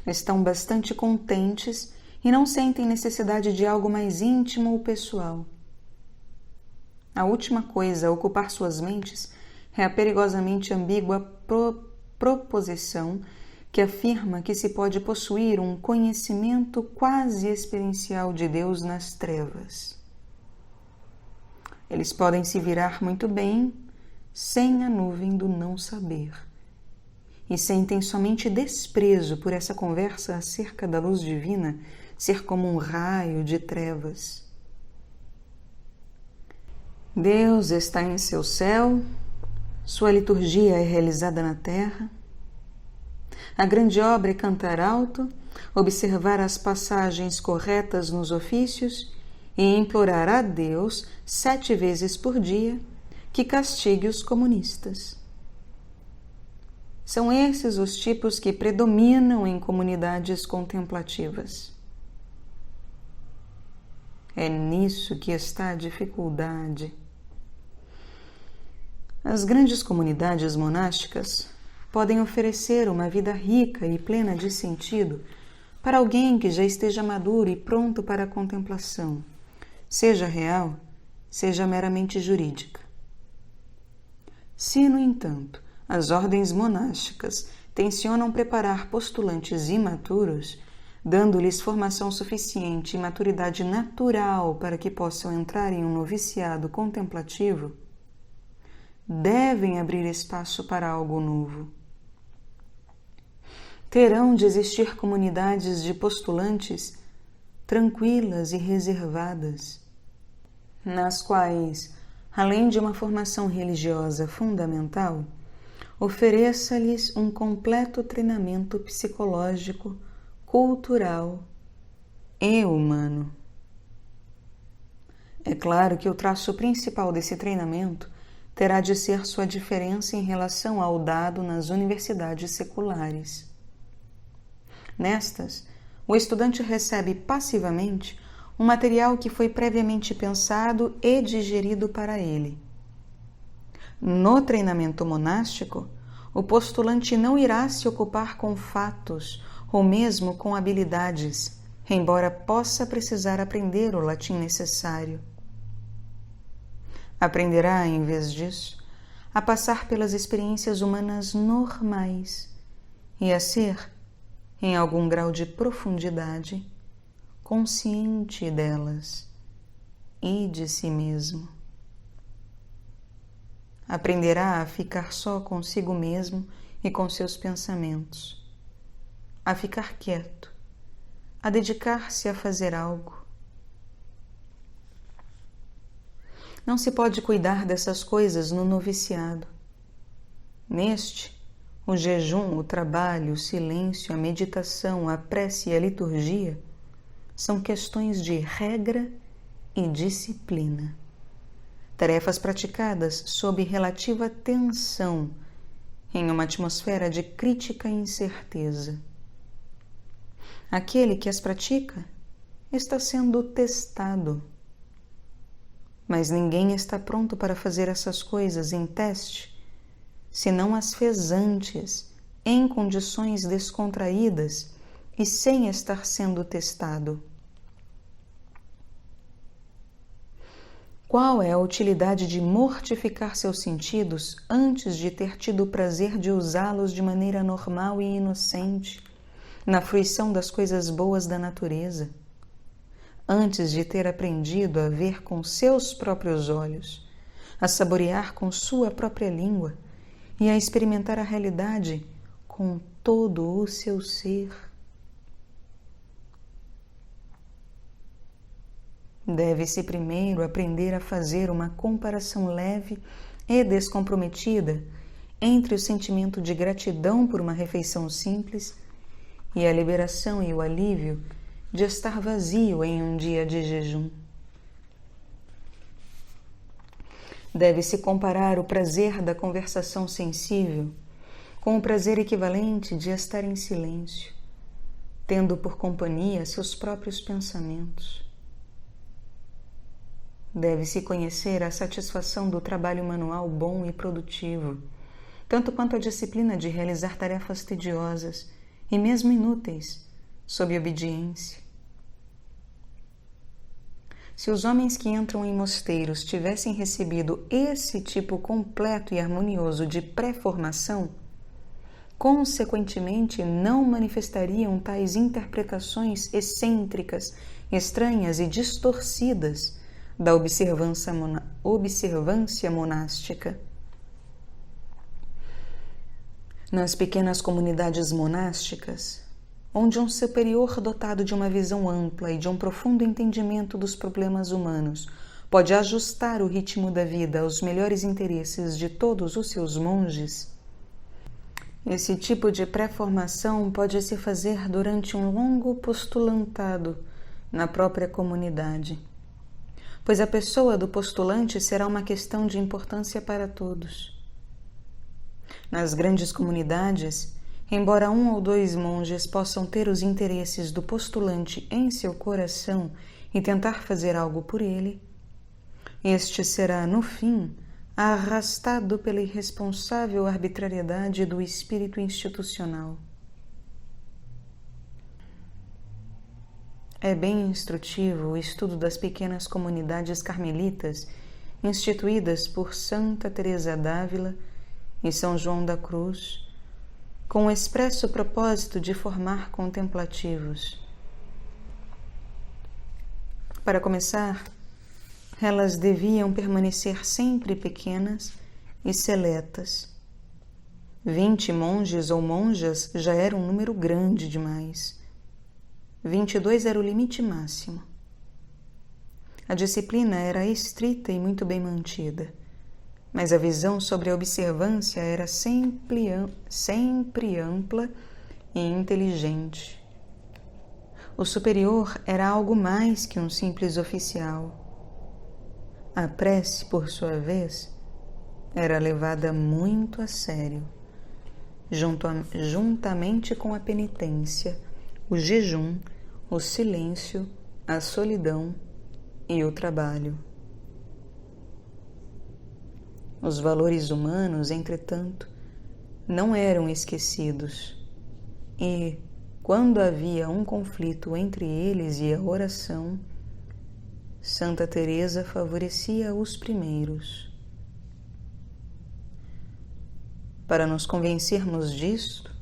Speaker 1: Estão bastante contentes e não sentem necessidade de algo mais íntimo ou pessoal. A última coisa a ocupar suas mentes é a perigosamente ambígua proposição que afirma que se pode possuir um conhecimento quase experiencial de Deus nas trevas. Eles podem se virar muito bem sem a nuvem do não saber e sentem somente desprezo por essa conversa acerca da luz divina ser como um raio de trevas. Deus está em seu céu, sua liturgia é realizada na terra. A grande obra é cantar alto, observar as passagens corretas nos ofícios e implorar a Deus 7 vezes por dia que castigue os comunistas. São esses os tipos que predominam em comunidades contemplativas. É nisso que está a dificuldade. As grandes comunidades monásticas podem oferecer uma vida rica e plena de sentido para alguém que já esteja maduro e pronto para a contemplação, seja real, seja meramente jurídica. Se, no entanto, as ordens monásticas tencionam preparar postulantes imaturos, dando-lhes formação suficiente e maturidade natural para que possam entrar em um noviciado contemplativo, devem abrir espaço para algo novo. Terão de existir comunidades de postulantes tranquilas e reservadas, nas quais, além de uma formação religiosa fundamental, ofereça-lhes um completo treinamento psicológico, cultural e humano. É claro que o traço principal desse treinamento terá de ser sua diferença em relação ao dado nas universidades seculares. Nestas, o estudante recebe passivamente um material que foi previamente pensado e digerido para ele. No treinamento monástico, o postulante não irá se ocupar com fatos ou mesmo com habilidades, embora possa precisar aprender o latim necessário. Aprenderá, em vez disso, a passar pelas experiências humanas normais e a ser, em algum grau de profundidade, consciente delas e de si mesmo. Aprenderá a ficar só consigo mesmo e com seus pensamentos, a ficar quieto, a dedicar-se a fazer algo. Não se pode cuidar dessas coisas no noviciado. Neste, o jejum, o trabalho, o silêncio, a meditação, a prece e a liturgia são questões de regra e disciplina. Tarefas praticadas sob relativa tensão, em uma atmosfera de crítica e incerteza. Aquele que as pratica está sendo testado. Mas ninguém está pronto para fazer essas coisas em teste senão as fez antes, em condições descontraídas e sem estar sendo testado. Qual é a utilidade de mortificar seus sentidos antes de ter tido o prazer de usá-los de maneira normal e inocente, na fruição das coisas boas da natureza? Antes de ter aprendido a ver com seus próprios olhos, a saborear com sua própria língua e a experimentar a realidade com todo o seu ser. Deve-se primeiro aprender a fazer uma comparação leve e descomprometida entre o sentimento de gratidão por uma refeição simples e a liberação e o alívio de estar vazio em um dia de jejum. Deve-se comparar o prazer da conversação sensível com o prazer equivalente de estar em silêncio, tendo por companhia seus próprios pensamentos. Deve-se conhecer a satisfação do trabalho manual bom e produtivo, tanto quanto a disciplina de realizar tarefas tediosas e mesmo inúteis, sob obediência. Se os homens que entram em mosteiros tivessem recebido esse tipo completo e harmonioso de pré-formação, consequentemente não manifestariam tais interpretações excêntricas, estranhas e distorcidas da observância monástica. Nas pequenas comunidades monásticas, onde um superior dotado de uma visão ampla e de um profundo entendimento dos problemas humanos pode ajustar o ritmo da vida aos melhores interesses de todos os seus monges, esse tipo de pré-formação pode se fazer durante um longo postulantado na própria comunidade, pois a pessoa do postulante será uma questão de importância para todos. Nas grandes comunidades, embora 1 ou 2 monges possam ter os interesses do postulante em seu coração e tentar fazer algo por ele, este será, no fim, arrastado pela irresponsável arbitrariedade do espírito institucional. É bem instrutivo o estudo das pequenas comunidades carmelitas instituídas por Santa Teresa d'Ávila e São João da Cruz, com o expresso propósito de formar contemplativos. Para começar, elas deviam permanecer sempre pequenas e seletas. 20 monges ou monjas já era um número grande demais. 22 era o limite máximo. A disciplina era estrita e muito bem mantida, mas a visão sobre a observância era sempre ampla e inteligente. O superior era algo mais que um simples oficial. A prece, por sua vez, era levada muito a sério, juntamente com a penitência, o jejum, o silêncio, a solidão e o trabalho. Os valores humanos, entretanto, não eram esquecidos e, quando havia um conflito entre eles e a oração, Santa Teresa favorecia os primeiros. Para nos convencermos disto,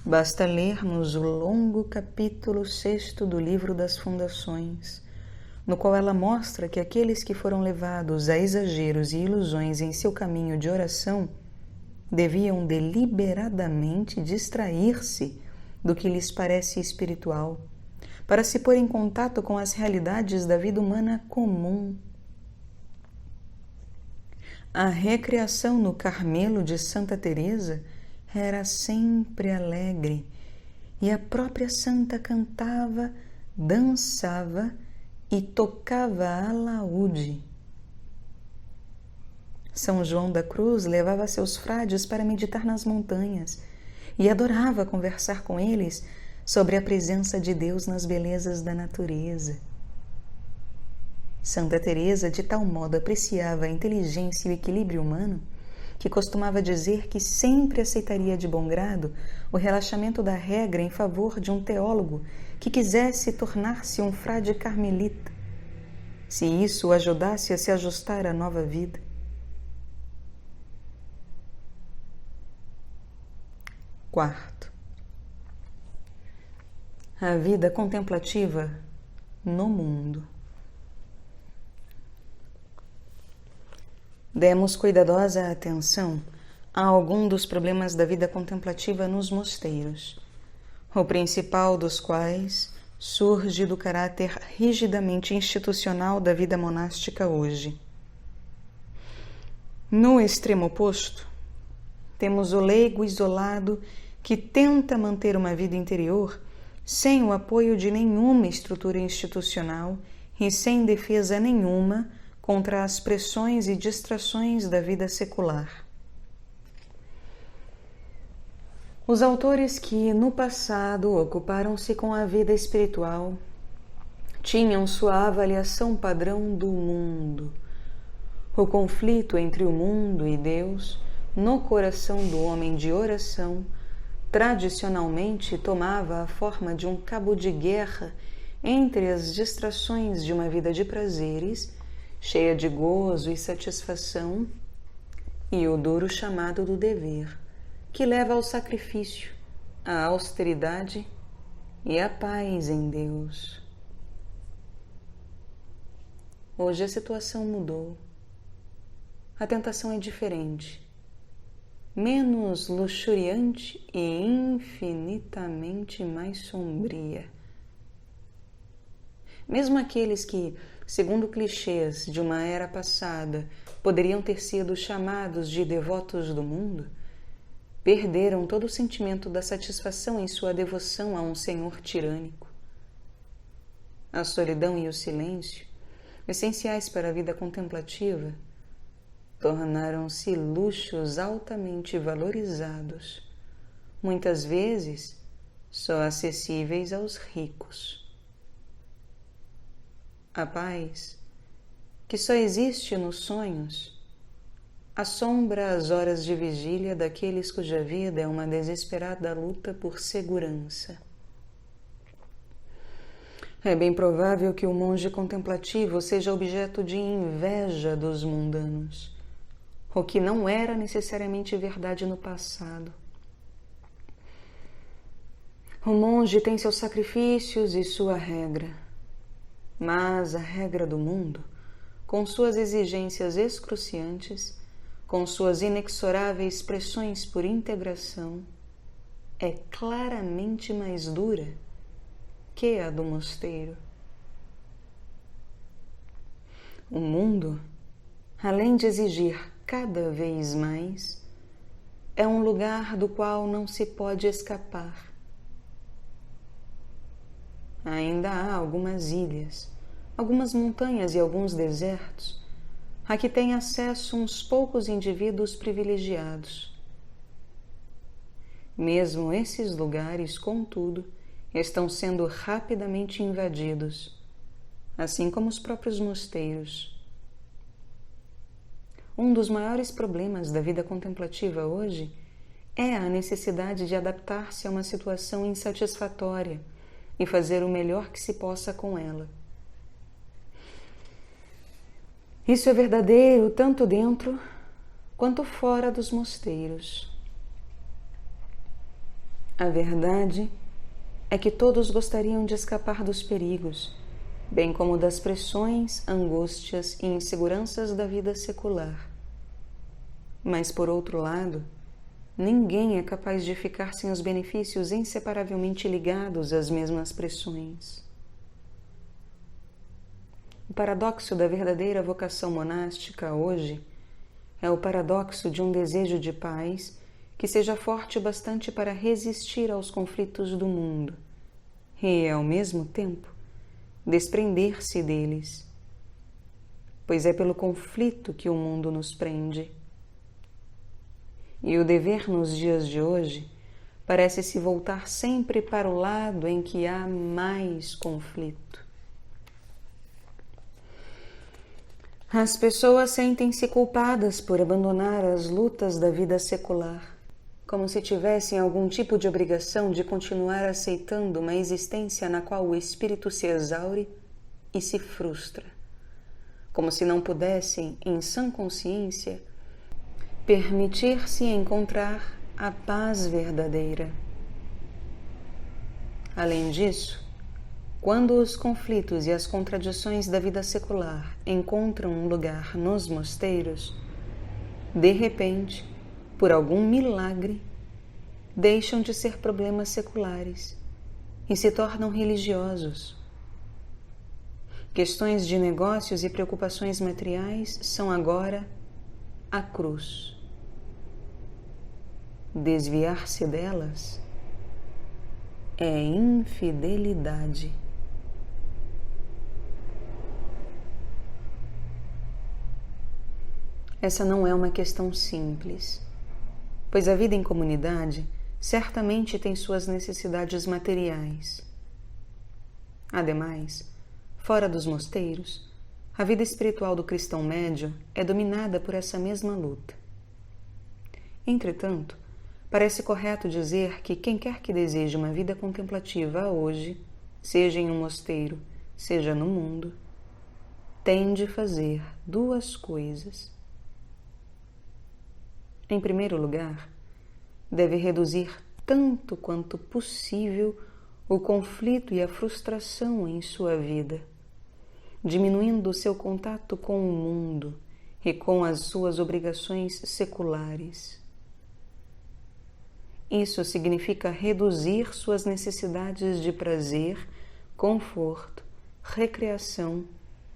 Speaker 1: basta lermos o longo capítulo 6º do Livro das Fundações, no qual ela mostra que aqueles que foram levados a exageros e ilusões em seu caminho de oração deviam deliberadamente distrair-se do que lhes parece espiritual, para se pôr em contato com as realidades da vida humana comum. A recreação no Carmelo de Santa Teresa era sempre alegre, e a própria santa cantava, dançava e tocava alaúde. São João da Cruz levava seus frades para meditar nas montanhas e adorava conversar com eles sobre a presença de Deus nas belezas da natureza. Santa Teresa de tal modo apreciava a inteligência e o equilíbrio humano que costumava dizer que sempre aceitaria de bom grado o relaxamento da regra em favor de um teólogo que quisesse tornar-se um frade carmelita, se isso o ajudasse a se ajustar à nova vida. Quarto, a vida contemplativa no mundo. Demos cuidadosa atenção a algum dos problemas da vida contemplativa nos mosteiros, o principal dos quais surge do caráter rigidamente institucional da vida monástica hoje. No extremo oposto, temos o leigo isolado que tenta manter uma vida interior sem o apoio de nenhuma estrutura institucional e sem defesa nenhuma contra as pressões e distrações da vida secular. Os autores que, no passado, ocuparam-se com a vida espiritual tinham sua avaliação padrão do mundo. O conflito entre o mundo e Deus, no coração do homem de oração, tradicionalmente tomava a forma de um cabo de guerra entre as distrações de uma vida de prazeres, cheia de gozo e satisfação, e o duro chamado do dever, que leva ao sacrifício, à austeridade e à paz em Deus. Hoje a situação mudou. A tentação é diferente, menos luxuriante e infinitamente mais sombria. Mesmo aqueles que, segundo clichês de uma era passada, poderiam ter sido chamados de devotos do mundo, perderam todo o sentimento da satisfação em sua devoção a um senhor tirânico. A solidão e o silêncio, essenciais para a vida contemplativa, tornaram-se luxos altamente valorizados, muitas vezes só acessíveis aos ricos. A paz, que só existe nos sonhos, assombra as horas de vigília daqueles cuja vida é uma desesperada luta por segurança. É bem provável que o monge contemplativo seja objeto de inveja dos mundanos, o que não era necessariamente verdade no passado. O monge tem seus sacrifícios e sua regra, mas a regra do mundo, com suas exigências excruciantes, com suas inexoráveis pressões por integração, é claramente mais dura que a do mosteiro. O mundo, além de exigir cada vez mais, é um lugar do qual não se pode escapar. Ainda há algumas ilhas, algumas montanhas e alguns desertos a que têm acesso uns poucos indivíduos privilegiados. Mesmo esses lugares, contudo, estão sendo rapidamente invadidos, assim como os próprios mosteiros. Um dos maiores problemas da vida contemplativa hoje é a necessidade de adaptar-se a uma situação insatisfatória e fazer o melhor que se possa com ela. Isso é verdadeiro tanto dentro quanto fora dos mosteiros. A verdade é que todos gostariam de escapar dos perigos, bem como das pressões, angústias e inseguranças da vida secular. Mas, por outro lado, ninguém é capaz de ficar sem os benefícios inseparavelmente ligados às mesmas pressões. O paradoxo da verdadeira vocação monástica hoje é o paradoxo de um desejo de paz que seja forte o bastante para resistir aos conflitos do mundo e, ao mesmo tempo, desprender-se deles, pois é pelo conflito que o mundo nos prende. E o dever nos dias de hoje parece se voltar sempre para o lado em que há mais conflito. As pessoas sentem-se culpadas por abandonar as lutas da vida secular, como se tivessem algum tipo de obrigação de continuar aceitando uma existência na qual o espírito se exaure e se frustra, como se não pudessem, em sã consciência, permitir-se encontrar a paz verdadeira. Além disso, quando os conflitos e as contradições da vida secular encontram um lugar nos mosteiros, de repente, por algum milagre, deixam de ser problemas seculares e se tornam religiosos. Questões de negócios e preocupações materiais são agora a cruz. Desviar-se delas é infidelidade. Essa não é uma questão simples, pois a vida em comunidade certamente tem suas necessidades materiais. Ademais, fora dos mosteiros, a vida espiritual do cristão médio é dominada por essa mesma luta. Entretanto, parece correto dizer que quem quer que deseje uma vida contemplativa hoje, seja em um mosteiro, seja no mundo, tem de fazer duas coisas. Em primeiro lugar, deve reduzir tanto quanto possível o conflito e a frustração em sua vida, diminuindo o seu contato com o mundo e com as suas obrigações seculares. Isso significa reduzir suas necessidades de prazer, conforto, recreação,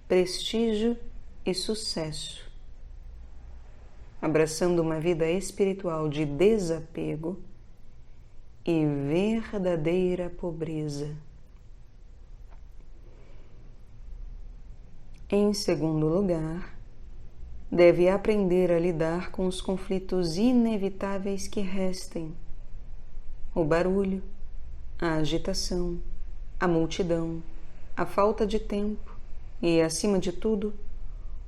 Speaker 1: prestígio e sucesso, abraçando uma vida espiritual de desapego e verdadeira pobreza. Em segundo lugar, deve aprender a lidar com os conflitos inevitáveis que restem: o barulho, a agitação, a multidão, a falta de tempo e, acima de tudo,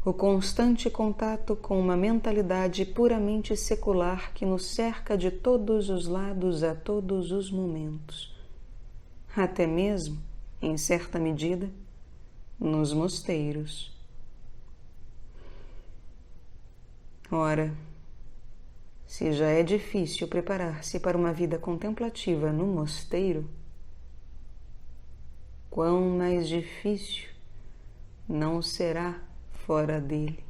Speaker 1: o constante contato com uma mentalidade puramente secular que nos cerca de todos os lados a todos os momentos, até mesmo, em certa medida, nos mosteiros. Ora, se já é difícil preparar-se para uma vida contemplativa no mosteiro, quão mais difícil não será fora dele.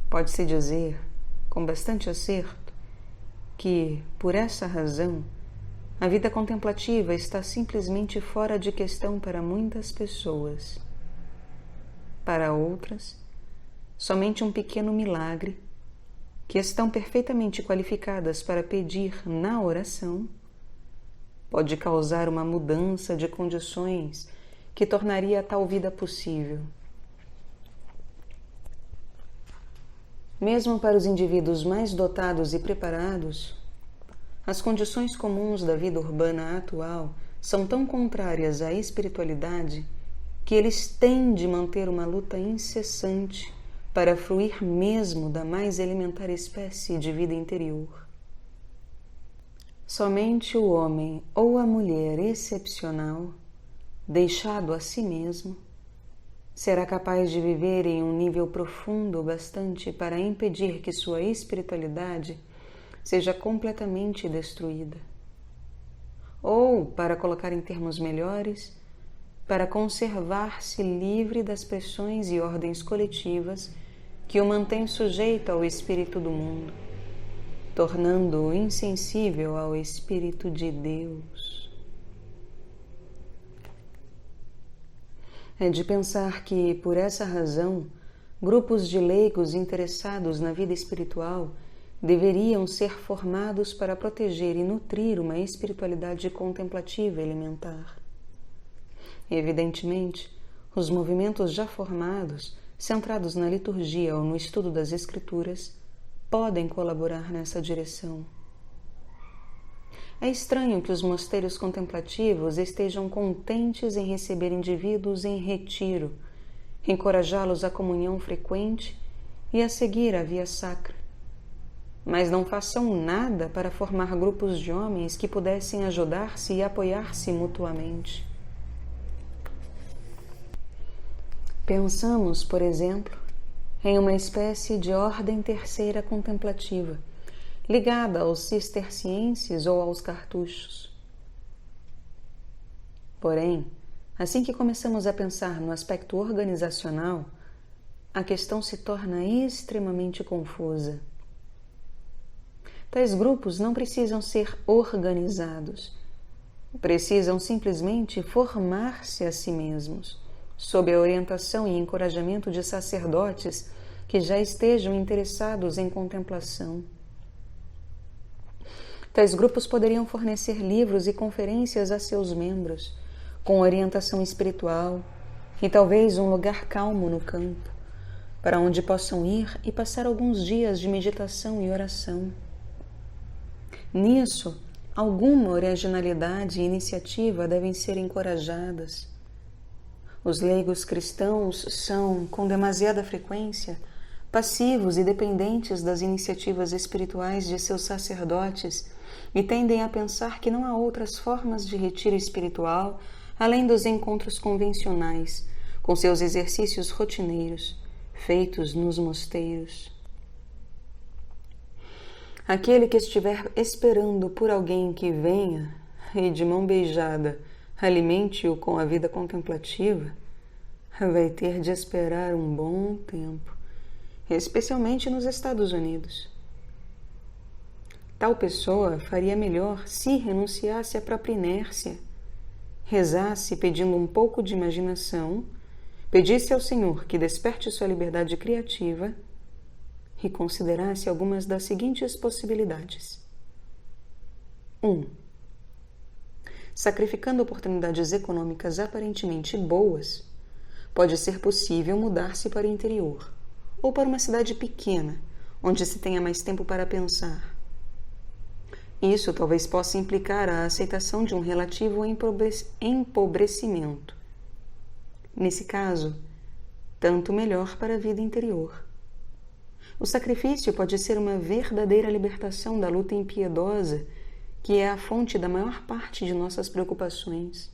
Speaker 1: Pode-se dizer, com bastante acerto, que, por essa razão, a vida contemplativa está simplesmente fora de questão para muitas pessoas. Para outras, somente um pequeno milagre, que estão perfeitamente qualificadas para pedir na oração, pode causar uma mudança de condições que tornaria a tal vida possível. Mesmo para os indivíduos mais dotados e preparados, as condições comuns da vida urbana atual são tão contrárias à espiritualidade que eles têm de manter uma luta incessante para fruir mesmo da mais elementar espécie de vida interior. Somente o homem ou a mulher excepcional, deixado a si mesmo, será capaz de viver em um nível profundo bastante para impedir que sua espiritualidade seja completamente destruída. Ou, para colocar em termos melhores, para conservar-se livre das pressões e ordens coletivas que o mantêm sujeito ao espírito do mundo, tornando-o insensível ao Espírito de Deus. É de pensar que, por essa razão, grupos de leigos interessados na vida espiritual deveriam ser formados para proteger e nutrir uma espiritualidade contemplativa elementar. Evidentemente, os movimentos já formados, centrados na liturgia ou no estudo das Escrituras, podem colaborar nessa direção. É estranho que os mosteiros contemplativos estejam contentes em receber indivíduos em retiro, encorajá-los à comunhão frequente e a seguir a via sacra. Mas não façam nada para formar grupos de homens que pudessem ajudar-se e apoiar-se mutuamente. Pensamos, por exemplo, em uma espécie de ordem terceira contemplativa, ligada aos cistercienses ou aos cartuchos. Porém, assim que começamos a pensar no aspecto organizacional, a questão se torna extremamente confusa. Tais grupos não precisam ser organizados, precisam simplesmente formar-se a si mesmos, sob a orientação e encorajamento de sacerdotes que já estejam interessados em contemplação. Tais grupos poderiam fornecer livros e conferências a seus membros, com orientação espiritual e talvez um lugar calmo no campo, para onde possam ir e passar alguns dias de meditação e oração. Nisso, alguma originalidade e iniciativa devem ser encorajadas. Os leigos cristãos são, com demasiada frequência, passivos e dependentes das iniciativas espirituais de seus sacerdotes e tendem a pensar que não há outras formas de retiro espiritual além dos encontros convencionais, com seus exercícios rotineiros, feitos nos mosteiros. Aquele que estiver esperando por alguém que venha e de mão beijada alimente-o com a vida contemplativa, vai ter de esperar um bom tempo, especialmente nos Estados Unidos. Tal pessoa faria melhor se renunciasse à própria inércia, rezasse pedindo um pouco de imaginação, pedisse ao Senhor que desperte sua liberdade criativa e considerasse algumas das seguintes possibilidades. 1. Sacrificando oportunidades econômicas aparentemente boas, pode ser possível mudar-se para o interior ou para uma cidade pequena, onde se tenha mais tempo para pensar. Isso talvez possa implicar a aceitação de um relativo empobrecimento. Nesse caso, tanto melhor para a vida interior. O sacrifício pode ser uma verdadeira libertação da luta impiedosa, que é a fonte da maior parte de nossas preocupações.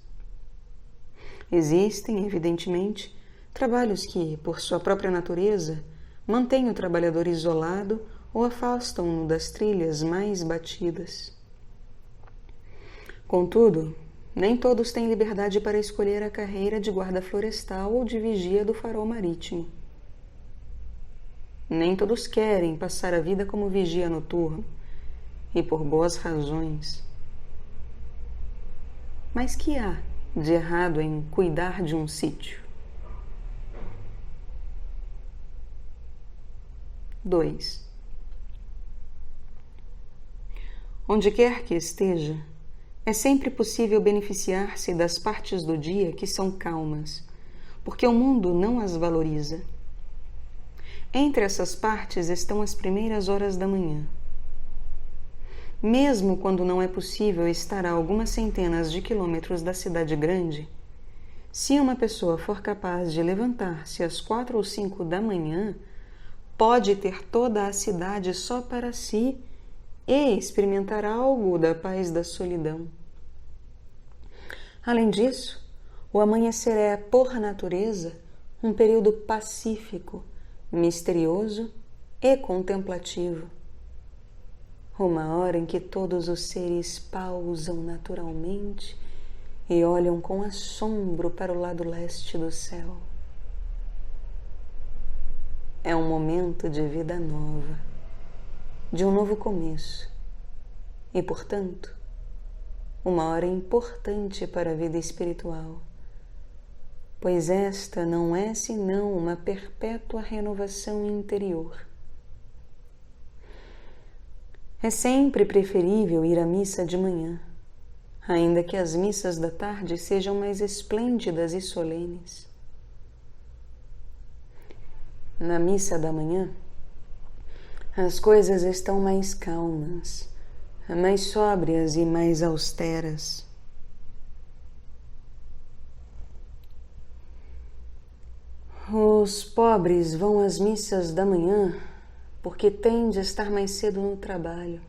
Speaker 1: Existem, evidentemente, trabalhos que, por sua própria natureza, mantêm o trabalhador isolado ou afastam-no das trilhas mais batidas. Contudo, nem todos têm liberdade para escolher a carreira de guarda florestal ou de vigia do farol marítimo. Nem todos querem passar a vida como vigia noturno, e por boas razões. Mas que há de errado em cuidar de um sítio? 2. Onde quer que esteja, é sempre possível beneficiar-se das partes do dia que são calmas, porque o mundo não as valoriza. Entre essas partes estão as primeiras horas da manhã. Mesmo quando não é possível estar a algumas centenas de quilômetros da cidade grande, se uma pessoa for capaz de levantar-se às 4 ou 5 da manhã, pode ter toda a cidade só para si e experimentar algo da paz da solidão. Além disso, o amanhecer é, por natureza, um período pacífico, misterioso e contemplativo. Uma hora em que todos os seres pausam naturalmente e olham com assombro para o lado leste do céu. É um momento de vida nova, de um novo começo e, portanto, uma hora importante para a vida espiritual, pois esta não é senão uma perpétua renovação interior. É sempre preferível ir à missa de manhã, ainda que as missas da tarde sejam mais esplêndidas e solenes. Na missa da manhã, as coisas estão mais calmas, mais sóbrias e mais austeras. Os pobres vão às missas da manhã porque têm de estar mais cedo no trabalho.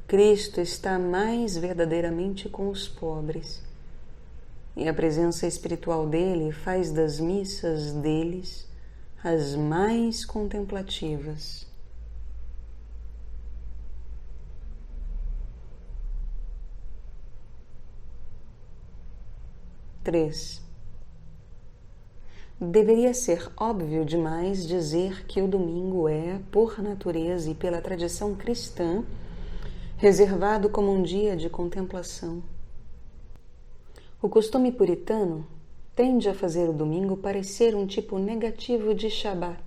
Speaker 1: Cristo está mais verdadeiramente com os pobres, e a presença espiritual dele faz das missas deles as mais contemplativas. Três. Deveria ser óbvio demais dizer que o domingo é, por natureza e pela tradição cristã, reservado como um dia de contemplação. O costume puritano tende a fazer o domingo parecer um tipo negativo de Shabat,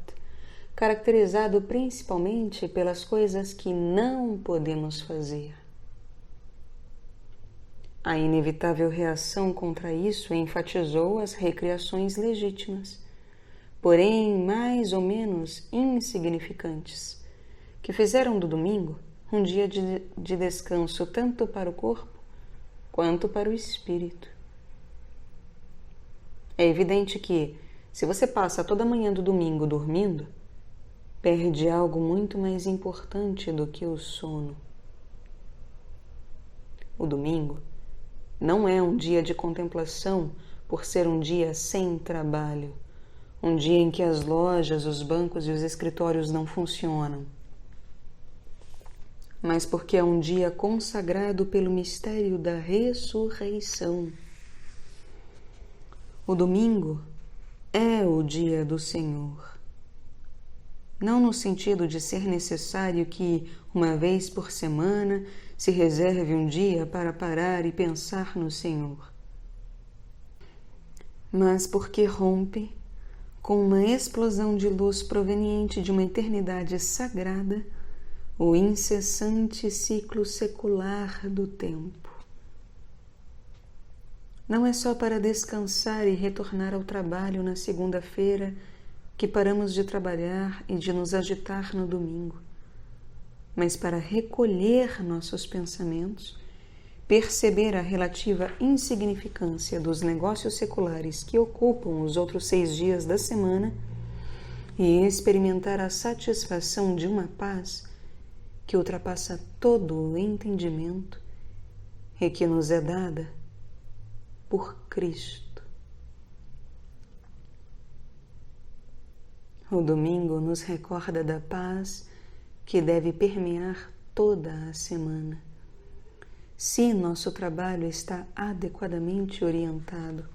Speaker 1: caracterizado principalmente pelas coisas que não podemos fazer. A inevitável reação contra isso enfatizou as recreações legítimas, porém mais ou menos insignificantes, que fizeram do domingo um dia de descanso tanto para o corpo quanto para o espírito. É evidente que, se você passa toda a manhã do domingo dormindo, perde algo muito mais importante do que o sono. O domingo não é um dia de contemplação por ser um dia sem trabalho, um dia em que as lojas, os bancos e os escritórios não funcionam, mas porque é um dia consagrado pelo mistério da ressurreição. O domingo é o dia do Senhor. Não no sentido de ser necessário que, uma vez por semana, se reserve um dia para parar e pensar no Senhor, mas porque rompe com uma explosão de luz proveniente de uma eternidade sagrada o incessante ciclo secular do tempo. Não é só para descansar e retornar ao trabalho na segunda-feira que paramos de trabalhar e de nos agitar no domingo, mas para recolher nossos pensamentos, perceber a relativa insignificância dos negócios seculares que ocupam os outros 6 dias da semana e experimentar a satisfação de uma paz que ultrapassa todo o entendimento e que nos é dada por Cristo. O domingo nos recorda da paz que deve permear toda a semana, se nosso trabalho está adequadamente orientado.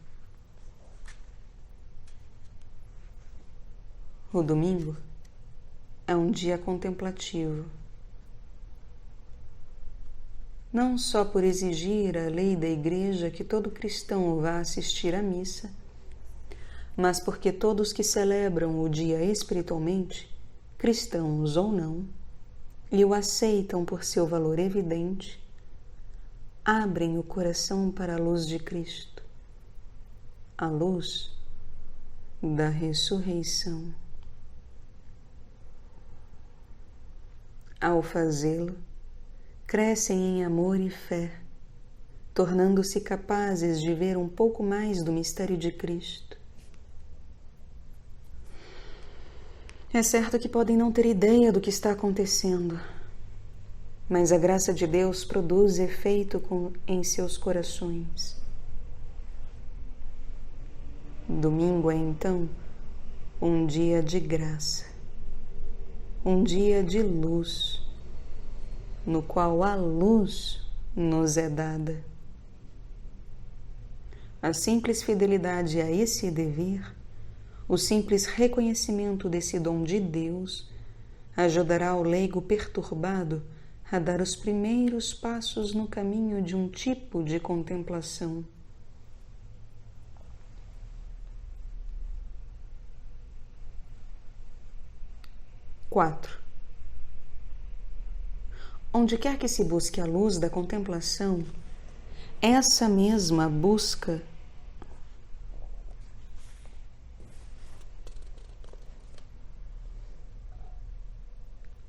Speaker 1: O domingo é um dia contemplativo, não só por exigir a lei da Igreja que todo cristão vá assistir à missa, mas porque todos que celebram o dia espiritualmente, cristãos ou não, e o aceitam por seu valor evidente, abrem o coração para a luz de Cristo, a luz da ressurreição. Ao fazê-lo, crescem em amor e fé, tornando-se capazes de ver um pouco mais do mistério de Cristo. É certo que podem não ter ideia do que está acontecendo, mas a graça de Deus produz efeito em seus corações. Domingo é, então, um dia de graça, um dia de luz, no qual a luz nos é dada. A simples fidelidade a esse dever, o simples reconhecimento desse dom de Deus, ajudará o leigo perturbado a dar os primeiros passos no caminho de um tipo de contemplação. Quatro. Onde quer que se busque a luz da contemplação, essa mesma busca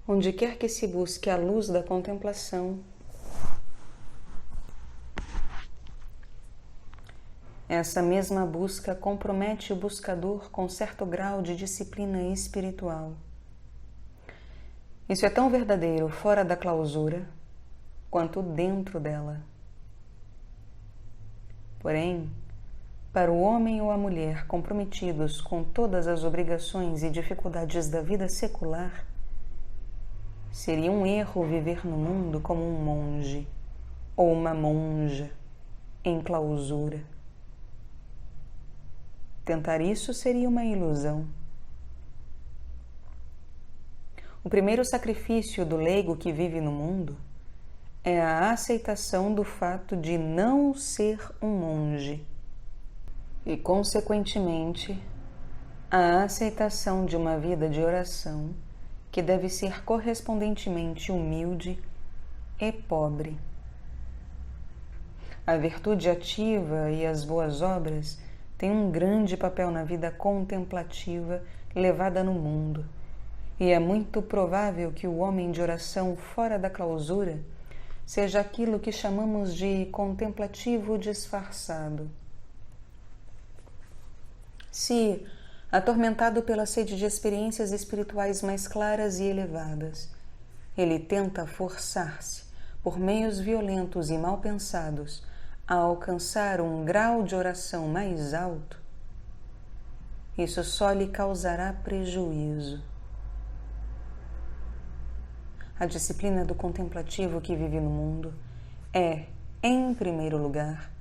Speaker 1: onde quer que se busque a luz da contemplação, Essa mesma busca compromete o buscador com certo grau de disciplina espiritual. Isso é tão verdadeiro fora da clausura quanto dentro dela. Porém, para o homem ou a mulher comprometidos com todas as obrigações e dificuldades da vida secular, seria um erro viver no mundo como um monge ou uma monja em clausura. Tentar isso seria uma ilusão. O primeiro sacrifício do leigo que vive no mundo é a aceitação do fato de não ser um monge e, consequentemente, a aceitação de uma vida de oração que deve ser correspondentemente humilde e pobre. A virtude ativa e as boas obras têm um grande papel na vida contemplativa levada no mundo, e é muito provável que o homem de oração fora da clausura seja aquilo que chamamos de contemplativo disfarçado. Se, atormentado pela sede de experiências espirituais mais claras e elevadas, ele tenta forçar-se, por meios violentos e mal pensados, a alcançar um grau de oração mais alto, isso só lhe causará prejuízo. A disciplina do contemplativo que vive no mundo é, em primeiro lugar,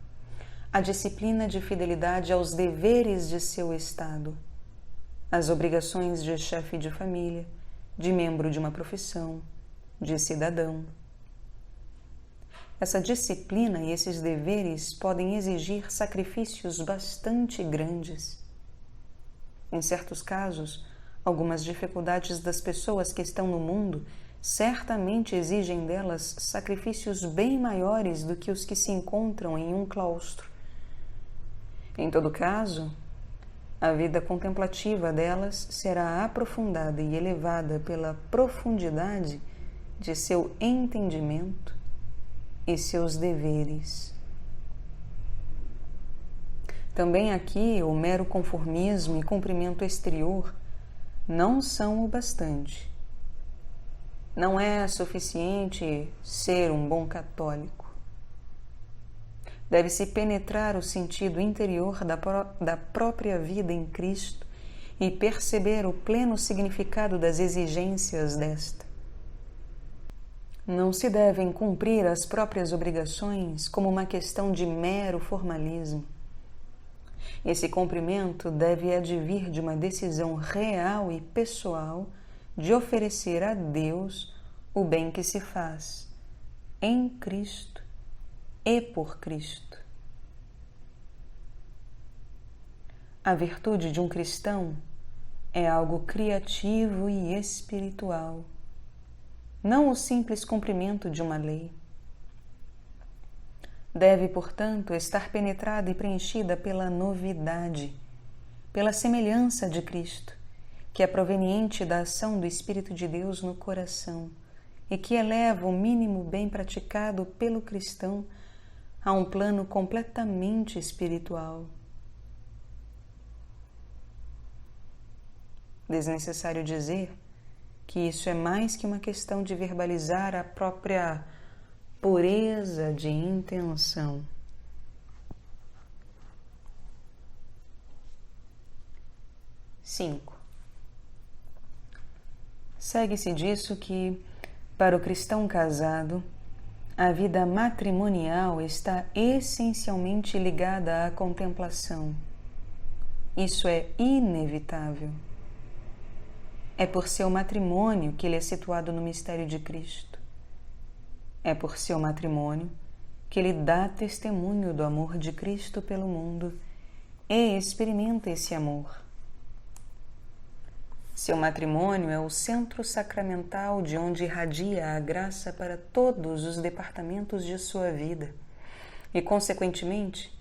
Speaker 1: a disciplina de fidelidade aos deveres de seu estado, às obrigações de chefe de família, de membro de uma profissão, de cidadão. Essa disciplina e esses deveres podem exigir sacrifícios bastante grandes. Em certos casos, algumas dificuldades das pessoas que estão no mundo certamente exigem delas sacrifícios bem maiores do que os que se encontram em um claustro. Em todo caso, a vida contemplativa delas será aprofundada e elevada pela profundidade de seu entendimento e seus deveres. Também aqui o mero conformismo e cumprimento exterior não são o bastante. Não é suficiente ser um bom católico. Deve-se penetrar o sentido interior da própria vida em Cristo e perceber o pleno significado das exigências desta. Não se devem cumprir as próprias obrigações como uma questão de mero formalismo. Esse cumprimento deve advir de uma decisão real e pessoal de oferecer a Deus o bem que se faz em Cristo e por Cristo. A virtude de um cristão é algo criativo e espiritual, não o simples cumprimento de uma lei. Deve, portanto, estar penetrada e preenchida pela novidade, pela semelhança de Cristo, que é proveniente da ação do Espírito de Deus no coração e que eleva o mínimo bem praticado pelo cristão a um plano completamente espiritual. Desnecessário dizer que isso é mais que uma questão de verbalizar a própria pureza de intenção. Cinco. Segue-se disso que, para o cristão casado, a vida matrimonial está essencialmente ligada à contemplação. Isso é inevitável. É por seu matrimônio que ele é situado no mistério de Cristo. É por seu matrimônio que ele dá testemunho do amor de Cristo pelo mundo e experimenta esse amor. Seu matrimônio é o centro sacramental de onde irradia a graça para todos os departamentos de sua vida e, consequentemente,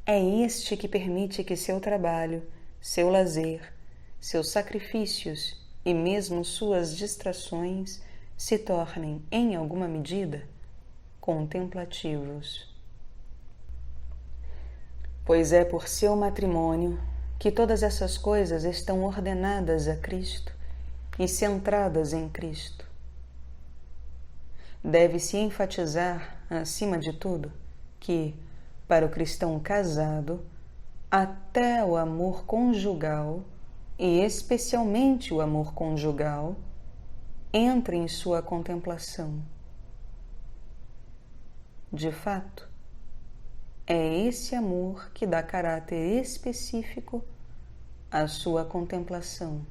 Speaker 1: é este que permite que seu trabalho, seu lazer, seus sacrifícios e mesmo suas distrações se tornem, em alguma medida, contemplativos. Pois é por seu matrimônio que todas essas coisas estão ordenadas a Cristo e centradas em Cristo. Deve-se enfatizar, acima de tudo, que, para o cristão casado, até o amor conjugal, e especialmente o amor conjugal, entra em sua contemplação. De fato, é esse amor que dá caráter específico à sua contemplação.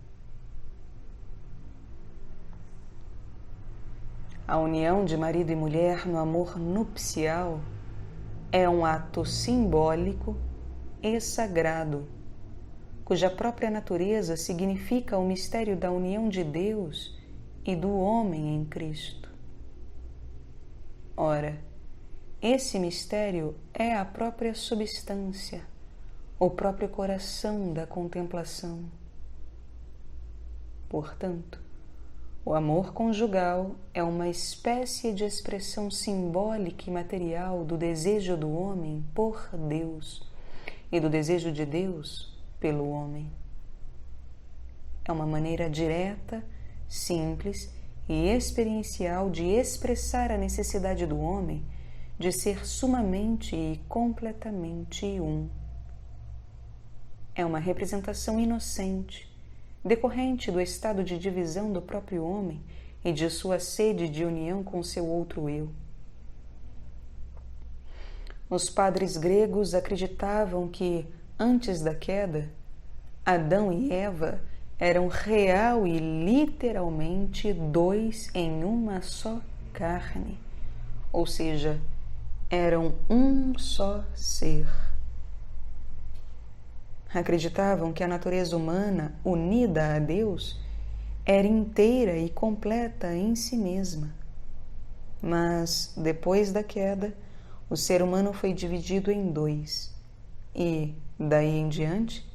Speaker 1: A união de marido e mulher no amor nupcial é um ato simbólico e sagrado, cuja própria natureza significa o mistério da união de Deus e do homem em Cristo. Ora, esse mistério é a própria substância, o próprio coração da contemplação. Portanto, o amor conjugal é uma espécie de expressão simbólica e material do desejo do homem por Deus e do desejo de Deus pelo homem. É uma maneira direta, simples e experiencial de expressar a necessidade do homem de ser sumamente e completamente um. É uma representação inocente, decorrente do estado de divisão do próprio homem e de sua sede de união com seu outro eu. Os padres gregos acreditavam que, antes da queda, Adão e Eva eram real e literalmente dois em uma só carne, ou seja, eram um só ser. Acreditavam que a natureza humana, unida a Deus, era inteira e completa em si mesma. Mas, depois da queda, o ser humano foi dividido em dois e, daí em diante,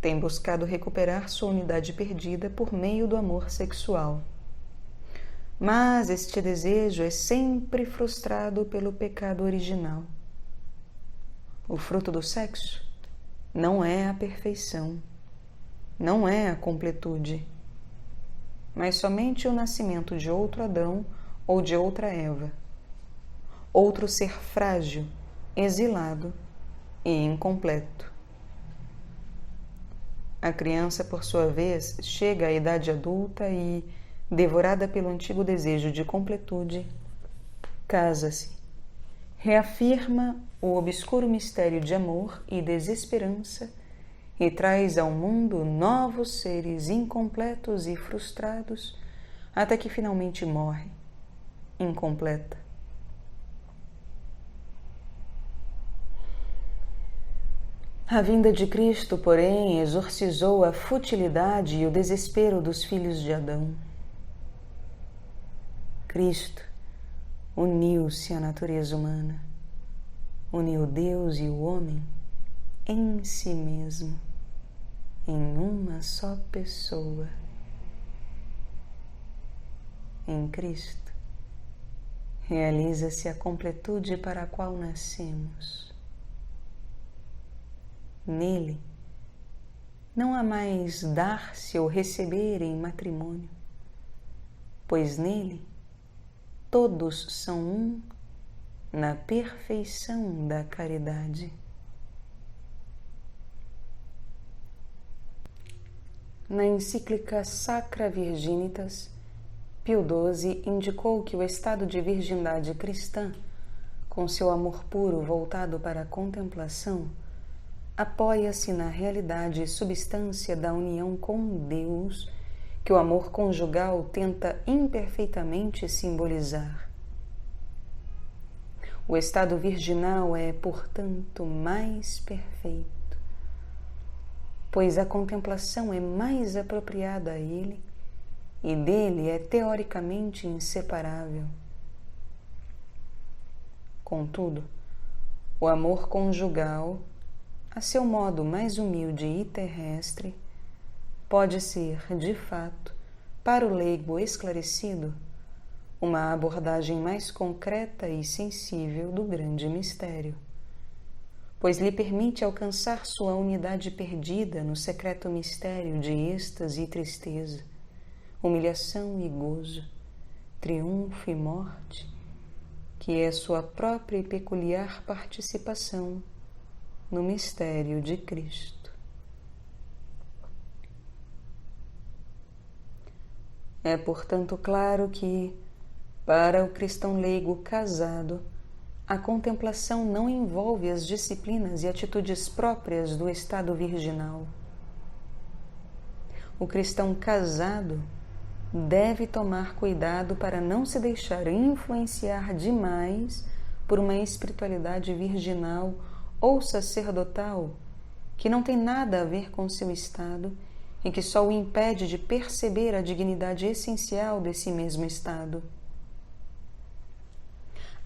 Speaker 1: tem buscado recuperar sua unidade perdida por meio do amor sexual. Mas este desejo é sempre frustrado pelo pecado original. O fruto do sexo não é a perfeição, não é a completude, mas somente o nascimento de outro Adão ou de outra Eva, outro ser frágil, exilado e incompleto. A criança, por sua vez, chega à idade adulta e, devorada pelo antigo desejo de completude, casa-se, reafirma o obscuro mistério de amor e desesperança e traz ao mundo novos seres incompletos e frustrados até que finalmente morre, incompleta. A vinda de Cristo, porém, exorcizou a futilidade e o desespero dos filhos de Adão. Cristo uniu-se à natureza humana, uniu Deus e o homem em si mesmo, em uma só pessoa. Em Cristo realiza-se a completude para a qual nascemos. Nele não há mais dar-se ou receber em matrimônio, pois nele todos são um na perfeição da caridade. Na encíclica Sacra Virginitas, Pio XII indicou que o estado de virgindade cristã, com seu amor puro voltado para a contemplação, apoia-se na realidade e substância da união com Deus, que o amor conjugal tenta imperfeitamente simbolizar. O estado virginal é, portanto, mais perfeito, pois a contemplação é mais apropriada a ele e dele é teoricamente inseparável. Contudo, o amor conjugal, a seu modo mais humilde e terrestre, pode ser, de fato, para o leigo esclarecido, uma abordagem mais concreta e sensível do grande mistério, pois lhe permite alcançar sua unidade perdida no secreto mistério de êxtase e tristeza, humilhação e gozo, triunfo e morte, que é sua própria e peculiar participação no mistério de Cristo. É, portanto, claro que, para o cristão leigo casado, a contemplação não envolve as disciplinas e atitudes próprias do estado virginal. O cristão casado deve tomar cuidado para não se deixar influenciar demais por uma espiritualidade virginal ou sacerdotal que não tem nada a ver com seu estado e que só o impede de perceber a dignidade essencial desse mesmo estado.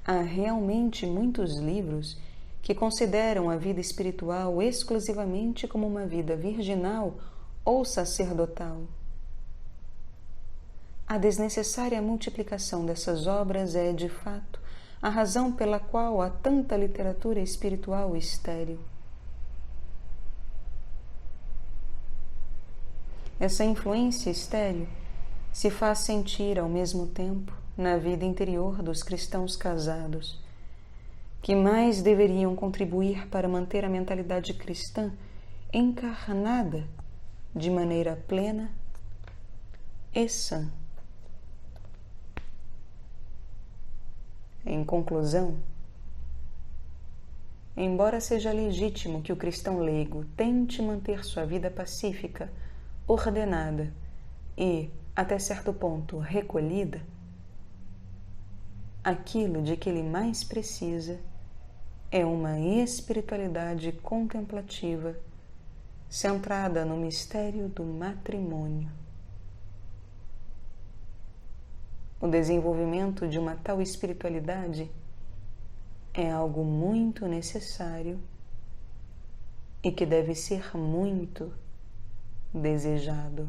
Speaker 1: Há realmente muitos livros que consideram a vida espiritual exclusivamente como uma vida virginal ou sacerdotal. A desnecessária multiplicação dessas obras é, de fato, a razão pela qual há tanta literatura espiritual estéril. Essa influência estéril se faz sentir ao mesmo tempo na vida interior dos cristãos casados, que mais deveriam contribuir para manter a mentalidade cristã encarnada de maneira plena e sã. Em conclusão, embora seja legítimo que o cristão leigo tente manter sua vida pacífica, ordenada e, até certo ponto, recolhida, aquilo de que ele mais precisa é uma espiritualidade contemplativa centrada no mistério do matrimônio. O desenvolvimento de uma tal espiritualidade é algo muito necessário e que deve ser muito desejado.